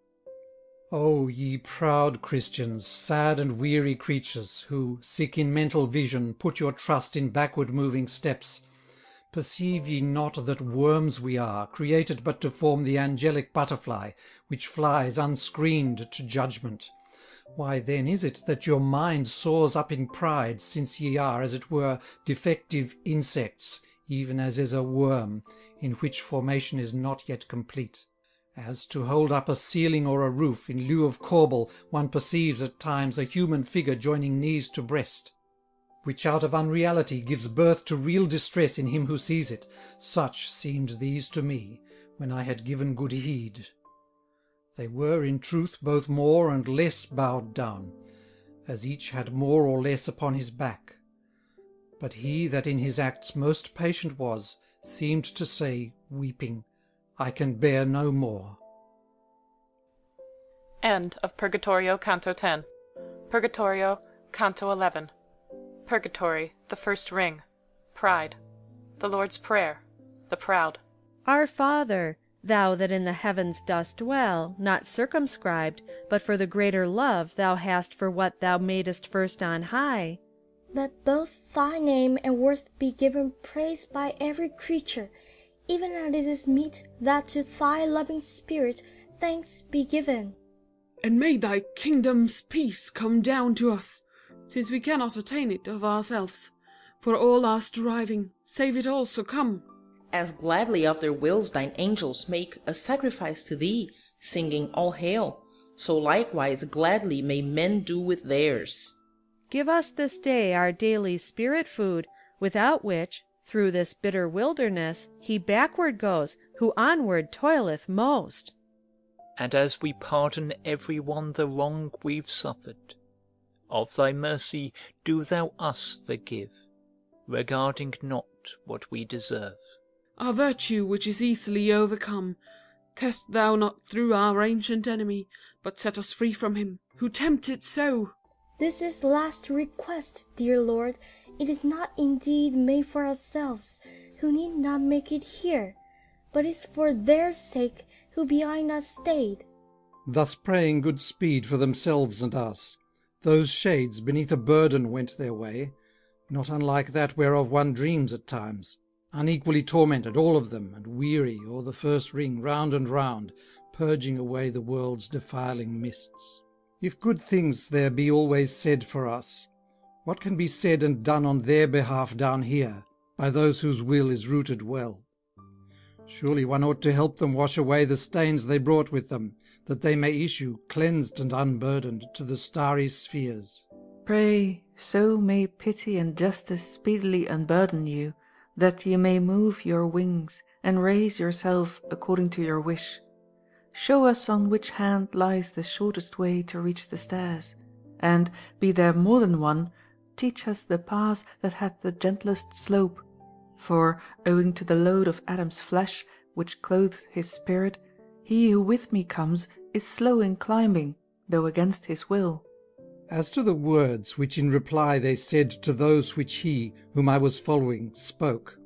O ye proud Christians, sad and weary creatures, who, sick in mental vision, put your trust in backward-moving steps, perceive ye not that worms we are, created but to form the angelic butterfly, which flies unscreened to judgment? Why then is it that your mind soars up in pride, since ye are, as it were, defective insects, even as is a worm, in which formation is not yet complete? As to hold up a ceiling or a roof, in lieu of corbel, one perceives at times a human figure joining knees to breast, which out of unreality gives birth to real distress in him who sees it. Such seemed these to me, when I had given good heed. They were in truth both more and less bowed down, as each had more or less upon his back. But he that in his acts most patient was, seemed to say, weeping, I can bear no more. End of Purgatorio, Canto 10. Purgatorio, Canto 11. Purgatory, the first ring. Pride. The Lord's Prayer. The proud. Our Father, thou that in the heavens dost dwell, not circumscribed, but for the greater love thou hast for what thou madest first on high, let both thy name and worth be given praise by every creature, even as it is meet that to thy loving Spirit thanks be given. And may thy kingdom's peace come down to us, since we cannot attain it of ourselves. For all our striving, save it also come. As gladly of their wills thine angels make a sacrifice to thee, singing all hail, so likewise gladly may men do with theirs. Give us this day our daily spirit food, without which, through this bitter wilderness, he backward goes, who onward toileth most. And as we pardon every one the wrong we've suffered, Of thy mercy do thou us forgive, regarding not what we deserve. Our virtue, which is easily overcome, test thou not through our ancient enemy, but set us free from him, who tempted so. This is last request, dear Lord. It is not indeed made for ourselves, who need not make it here, but is for their sake who behind us stayed. Thus praying good speed for themselves and us, those shades beneath a burden went their way, not unlike that whereof one dreams at times, unequally tormented all of them, and weary o'er the first ring round and round, purging away the world's defiling mists. If good things there be always said for us, what can be said and done on their behalf down here, by those whose will is rooted well? Surely one ought to help them wash away the stains they brought with them, that they may issue, cleansed and unburdened, to the starry spheres. Pray, so may pity and justice speedily unburden you, that ye may move your wings, and raise yourself according to your wish. Show us on which hand lies the shortest way to reach the stairs, and, be there more than one, teach us the pass that hath the gentlest slope, for, owing to the load of Adam's flesh, which clothes his spirit, he who with me comes is slow in climbing, though against his will. As to the words which in reply they said to those which he, whom I was following, spoke,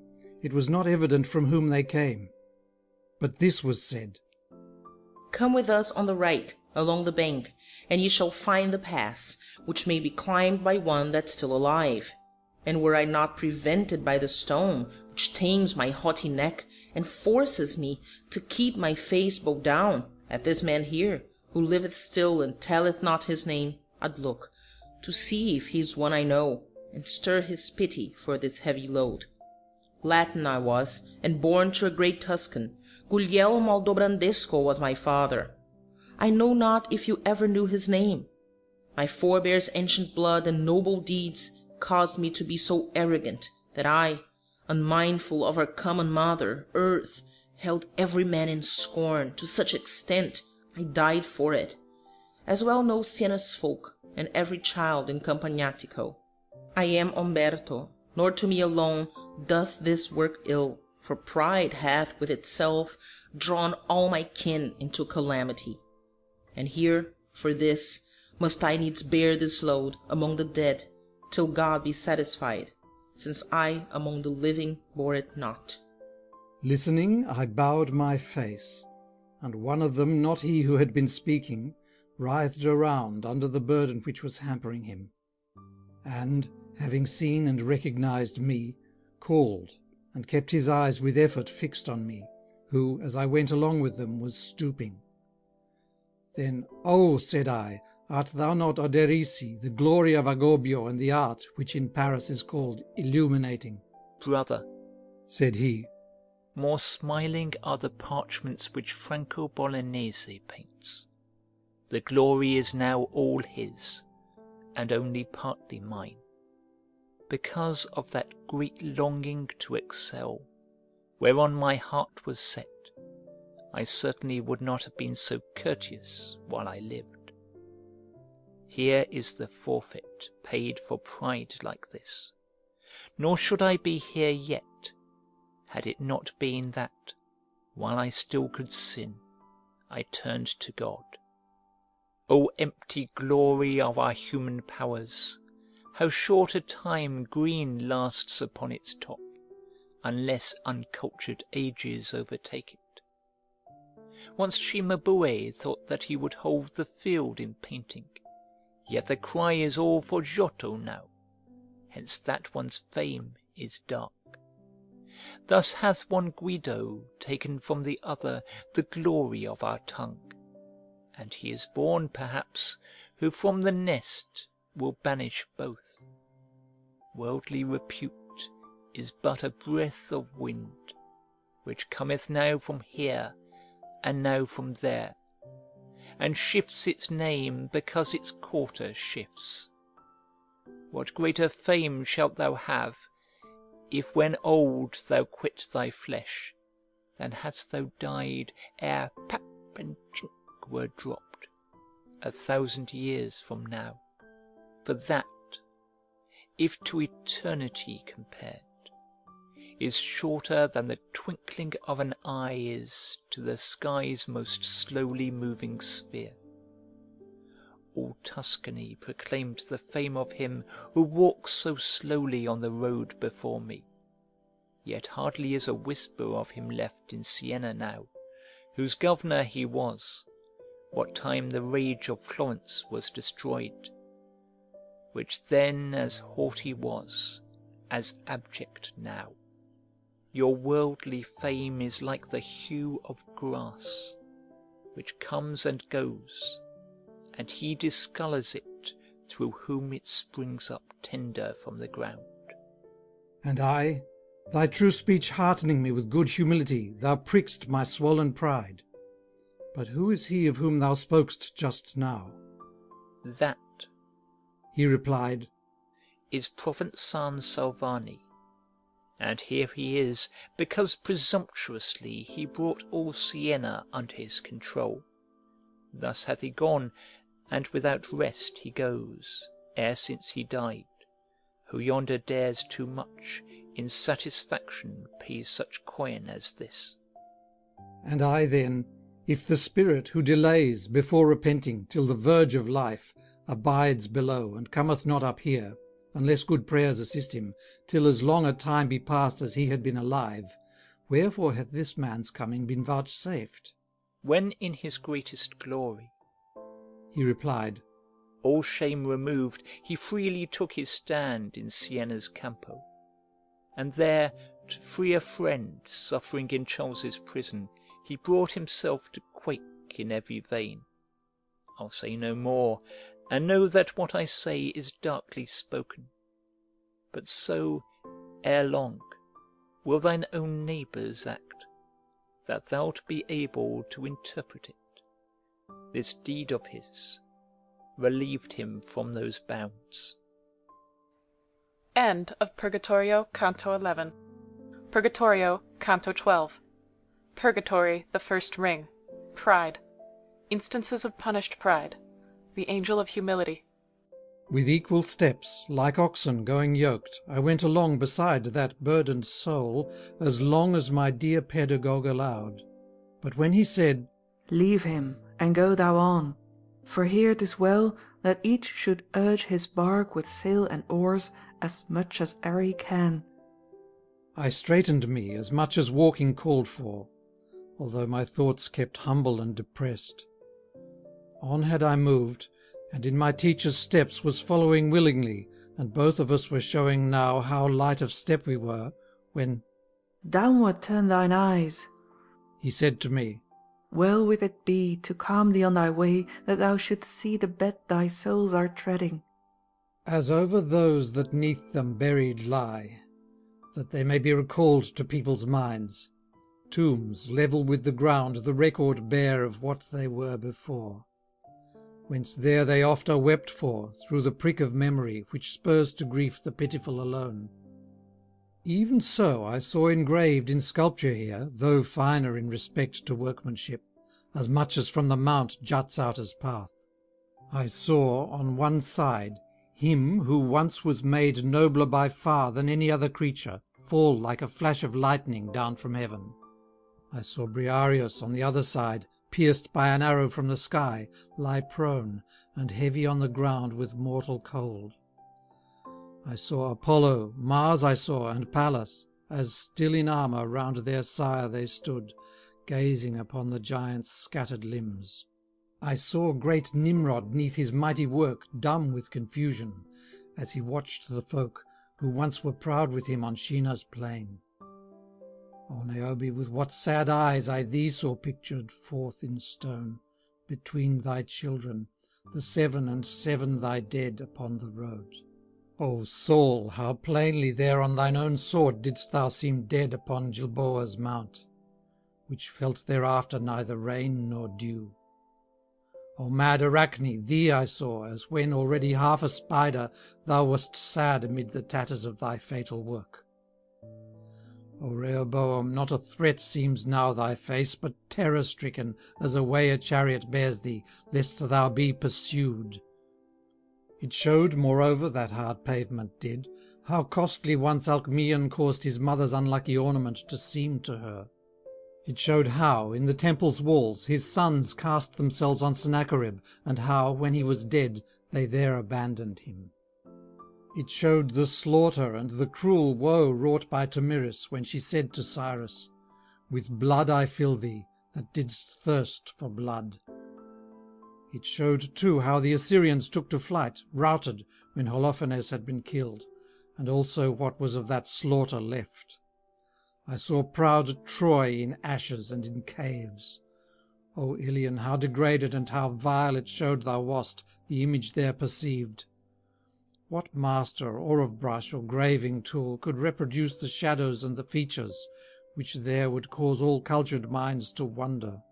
it was not evident from whom they came. But this was said: Come with us on the right, along the bank, and ye shall find the pass, which may be climbed by one that's still alive. And were I not prevented by the stone, which tames my haughty neck, and forces me to keep my face bowed down, at this man here, who liveth still and telleth not his name, I'd look, to see if he is one I know, and stir his pity for this heavy load. Latin I was, and born to a great Tuscan. Guglielmo Aldobrandesco was my father. I know not if you ever knew his name. My forebears' ancient blood and noble deeds caused me to be so arrogant that I, unmindful of our common mother, Earth, held every man in scorn to such extent I died for it, as well know Siena's folk and every child in Campagnatico. I am Umberto, nor to me alone doth this work ill, for pride hath with itself drawn all my kin into calamity. And here, for this, must I needs bear this load among the dead, till God be satisfied, since I among the living bore it not. Listening, I bowed my face, and one of them, not he who had been speaking, writhed around under the burden which was hampering him, and, having seen and recognized me, called, and kept his eyes with effort fixed on me, who, as I went along with them, was stooping. Then, "Oh," said I, "art thou not Oderisi, the glory of Agobio and the art which in Paris is called illuminating?" "Brother," said he, "more smiling are the parchments which Franco Bolognese paints. The glory is now all his, and only partly mine. Because of that great longing to excel, whereon my heart was set, I certainly would not have been so courteous while I lived. Here is the forfeit paid for pride like this, nor should I be here yet, had it not been that, while I still could sin, I turned to God. O empty glory of our human powers, how short a time green lasts upon its top, unless uncultured ages overtake it. Once Cimabue thought that he would hold the field in painting, yet the cry is all for Giotto now, hence that one's fame is dark. Thus hath one Guido taken from the other the glory of our tongue, and he is born, perhaps, who from the nest will banish both. Worldly repute is but a breath of wind, which cometh now from here and now from there, and shifts its name because its quarter shifts. What greater fame shalt thou have, if when old thou quit thy flesh, than hadst thou died ere pap and chink were dropped, 1,000 years from now? For that, if to eternity compared, is shorter than the twinkling of an eye is to the sky's most slowly moving sphere. All Tuscany proclaimed the fame of him who walks so slowly on the road before me, yet hardly is a whisper of him left in Siena now, whose governor he was, what time the rage of Florence was destroyed, which then as haughty was, as abject now. Your worldly fame is like the hue of grass, which comes and goes, and he discolours it through whom it springs up tender from the ground. And I, thy true speech heartening me with good humility, thou prick'st my swollen pride. But who is he of whom thou spokest just now? That, he replied, is Provençan Salvani, and here he is, because presumptuously he brought all Siena under his control. Thus hath he gone, and without rest he goes, ere since he died, who yonder dares too much in satisfaction pays such coin as this. And I then, if the spirit who delays before repenting till the verge of life abides below and cometh not up here, unless good prayers assist him, till as long a time be past as he had been alive, wherefore hath this man's coming been vouchsafed? When in his greatest glory, he replied, all shame removed, he freely took his stand in Siena's Campo, and there, to free a friend suffering in Charles's prison, he brought himself to quake in every vein. I'll say no more, and know that what I say is darkly spoken. But so, ere long, will thine own neighbours act, that thou'lt be able to interpret it. This deed of his relieved him from those bounds. End of Purgatorio, Canto 11. Purgatorio, Canto 12. Purgatory, the first ring. Pride. Instances of punished pride. The angel of humility. With equal steps, like oxen going yoked, I went along beside that burdened soul, as long as my dear pedagogue allowed. But when he said, Leave him, and go thou on, for here 'tis well that each should urge his bark with sail and oars as much as e'er he can, I straightened me as much as walking called for, although my thoughts kept humble and depressed. On had I moved, and in my teacher's steps was following willingly, and both of us were showing now how light of step we were, when Downward turn thine eyes, he said to me, Well with it be to calm thee on thy way, that thou shouldst see the bed thy souls are treading. As over those that neath them buried lie, that they may be recalled to people's minds, tombs level with the ground the record bear of what they were before, whence there they oft are wept for through the prick of memory which spurs to grief the pitiful alone. Even so I saw engraved in sculpture here, though finer in respect to workmanship, as much as from the mount juts out as path. I saw on one side him who once was made nobler by far than any other creature fall like a flash of lightning down from heaven. I saw Briareus on the other side, pierced by an arrow from the sky, lie prone and heavy on the ground with mortal cold. I saw Apollo, Mars I saw, and Pallas, as still in armour round their sire they stood, gazing upon the giant's scattered limbs. I saw great Nimrod neath his mighty work, dumb with confusion, as he watched the folk who once were proud with him on Sheena's plain. O Niobe, with what sad eyes I thee saw pictured forth in stone, between thy children, the 7 and 7 thy dead upon the road. O Saul, how plainly there on thine own sword didst thou seem dead upon Gilboa's mount, which felt thereafter neither rain nor dew. O mad Arachne, thee I saw, as when already half a spider thou wast sad amid the tatters of thy fatal work. O Rehoboam, not a threat seems now thy face, but terror-stricken as away a chariot bears thee, lest thou be pursued. It showed, moreover, that hard pavement did, how costly once Alcmaeon caused his mother's unlucky ornament to seem to her. It showed how, in the temple's walls, his sons cast themselves on Sennacherib, and how, when he was dead, they there abandoned him. It showed the slaughter and the cruel woe wrought by Tomiris, when she said to Cyrus, "With blood I fill thee, that didst thirst for blood." It showed too how the Assyrians took to flight, routed, when Holofernes had been killed, and also what was of that slaughter left. I saw proud Troy in ashes and in caves. O Ilion, how degraded and how vile it showed thou wast, the image there perceived! What master, or of brush or graving tool, could reproduce the shadows and the features, which there would cause all cultured minds to wonder?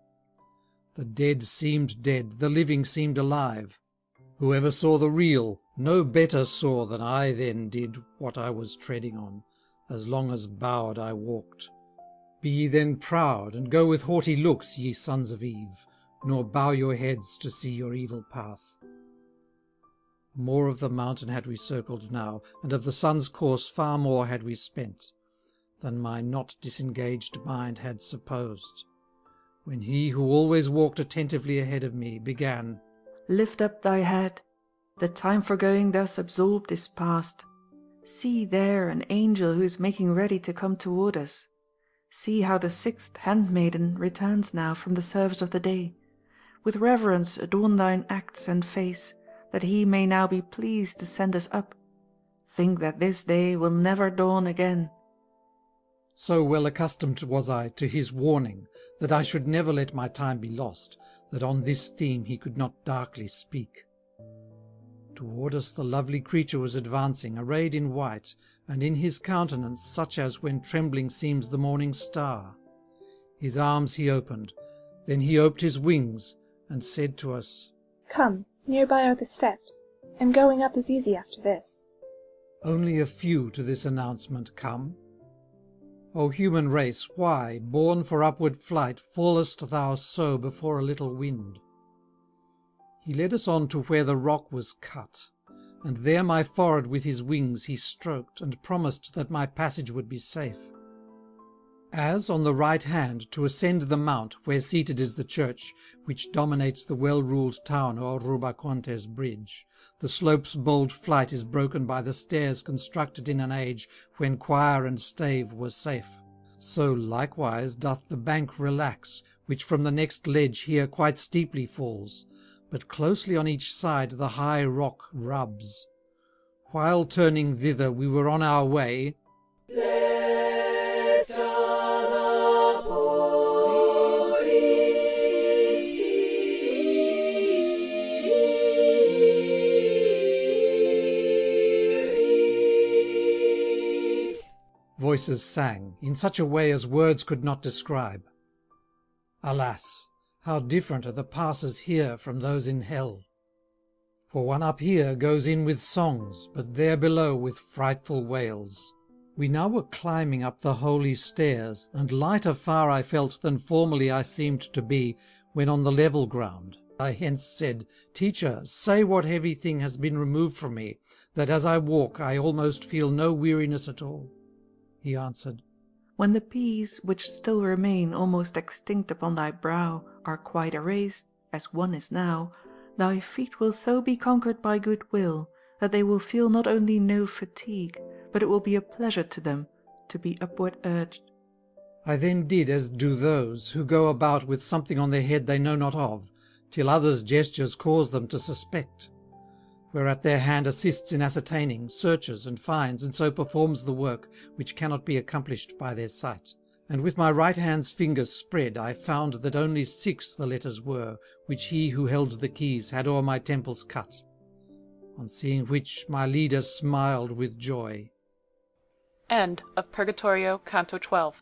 The dead seemed dead, the living seemed alive. Whoever saw the real, no better saw than I then did what I was treading on, as long as bowed I walked. Be ye then proud, and go with haughty looks, ye sons of Eve, nor bow your heads to see your evil path. More of the mountain had we circled now, and of the sun's course far more had we spent, than my not disengaged mind had supposed, when he who always walked attentively ahead of me began, Lift up thy head. The time for going thus absorbed is past. See there an angel who is making ready to come toward us. See how the 6th handmaiden returns now from the service of the day. With reverence adorn thine acts and face, that he may now be pleased to send us up. Think that this day will never dawn again. So well accustomed was I to his warning, that I should never let my time be lost, that on this theme he could not darkly speak. Toward us the lovely creature was advancing, arrayed in white, and in his countenance such as when trembling seems the morning star. His arms he opened, then he oped his wings, and said to us, Come, nearby are the steps, and going up is easy after this. Only a few to this announcement come. O human race, why, born for upward flight, fallest thou so before a little wind? He led us on to where the rock was cut, and there my forehead with his wings he stroked, and promised that my passage would be safe. As on the right hand to ascend the mount, where seated is the church, which dominates the well-ruled town o'er Rubaconte's bridge, the slope's bold flight is broken by the stairs constructed in an age when choir and stave were safe. So likewise doth the bank relax, which from the next ledge here quite steeply falls, but closely on each side the high rock rubs. While turning thither we were on our way, voices sang, in such a way as words could not describe. Alas, how different are the passers here from those in hell! For one up here goes in with songs, but there below with frightful wails. We now were climbing up the holy stairs, and lighter far I felt than formerly I seemed to be, when on the level ground. I hence said, Teacher, say what heavy thing has been removed from me, that as I walk I almost feel no weariness at all. He answered, When the peas which still remain almost extinct upon thy brow are quite erased, as one is now, thy feet will so be conquered by good will, that they will feel not only no fatigue, but it will be a pleasure to them to be upward urged. I then did as do those who go about with something on their head they know not of, till others' gestures cause them to suspect, whereat their hand assists in ascertaining, searches, and finds, and so performs the work which cannot be accomplished by their sight. And with my right hand's fingers spread I found that only 6 the letters were, which he who held the keys had o'er my temples cut. On seeing which my leader smiled with joy. End of Purgatorio, Canto 12.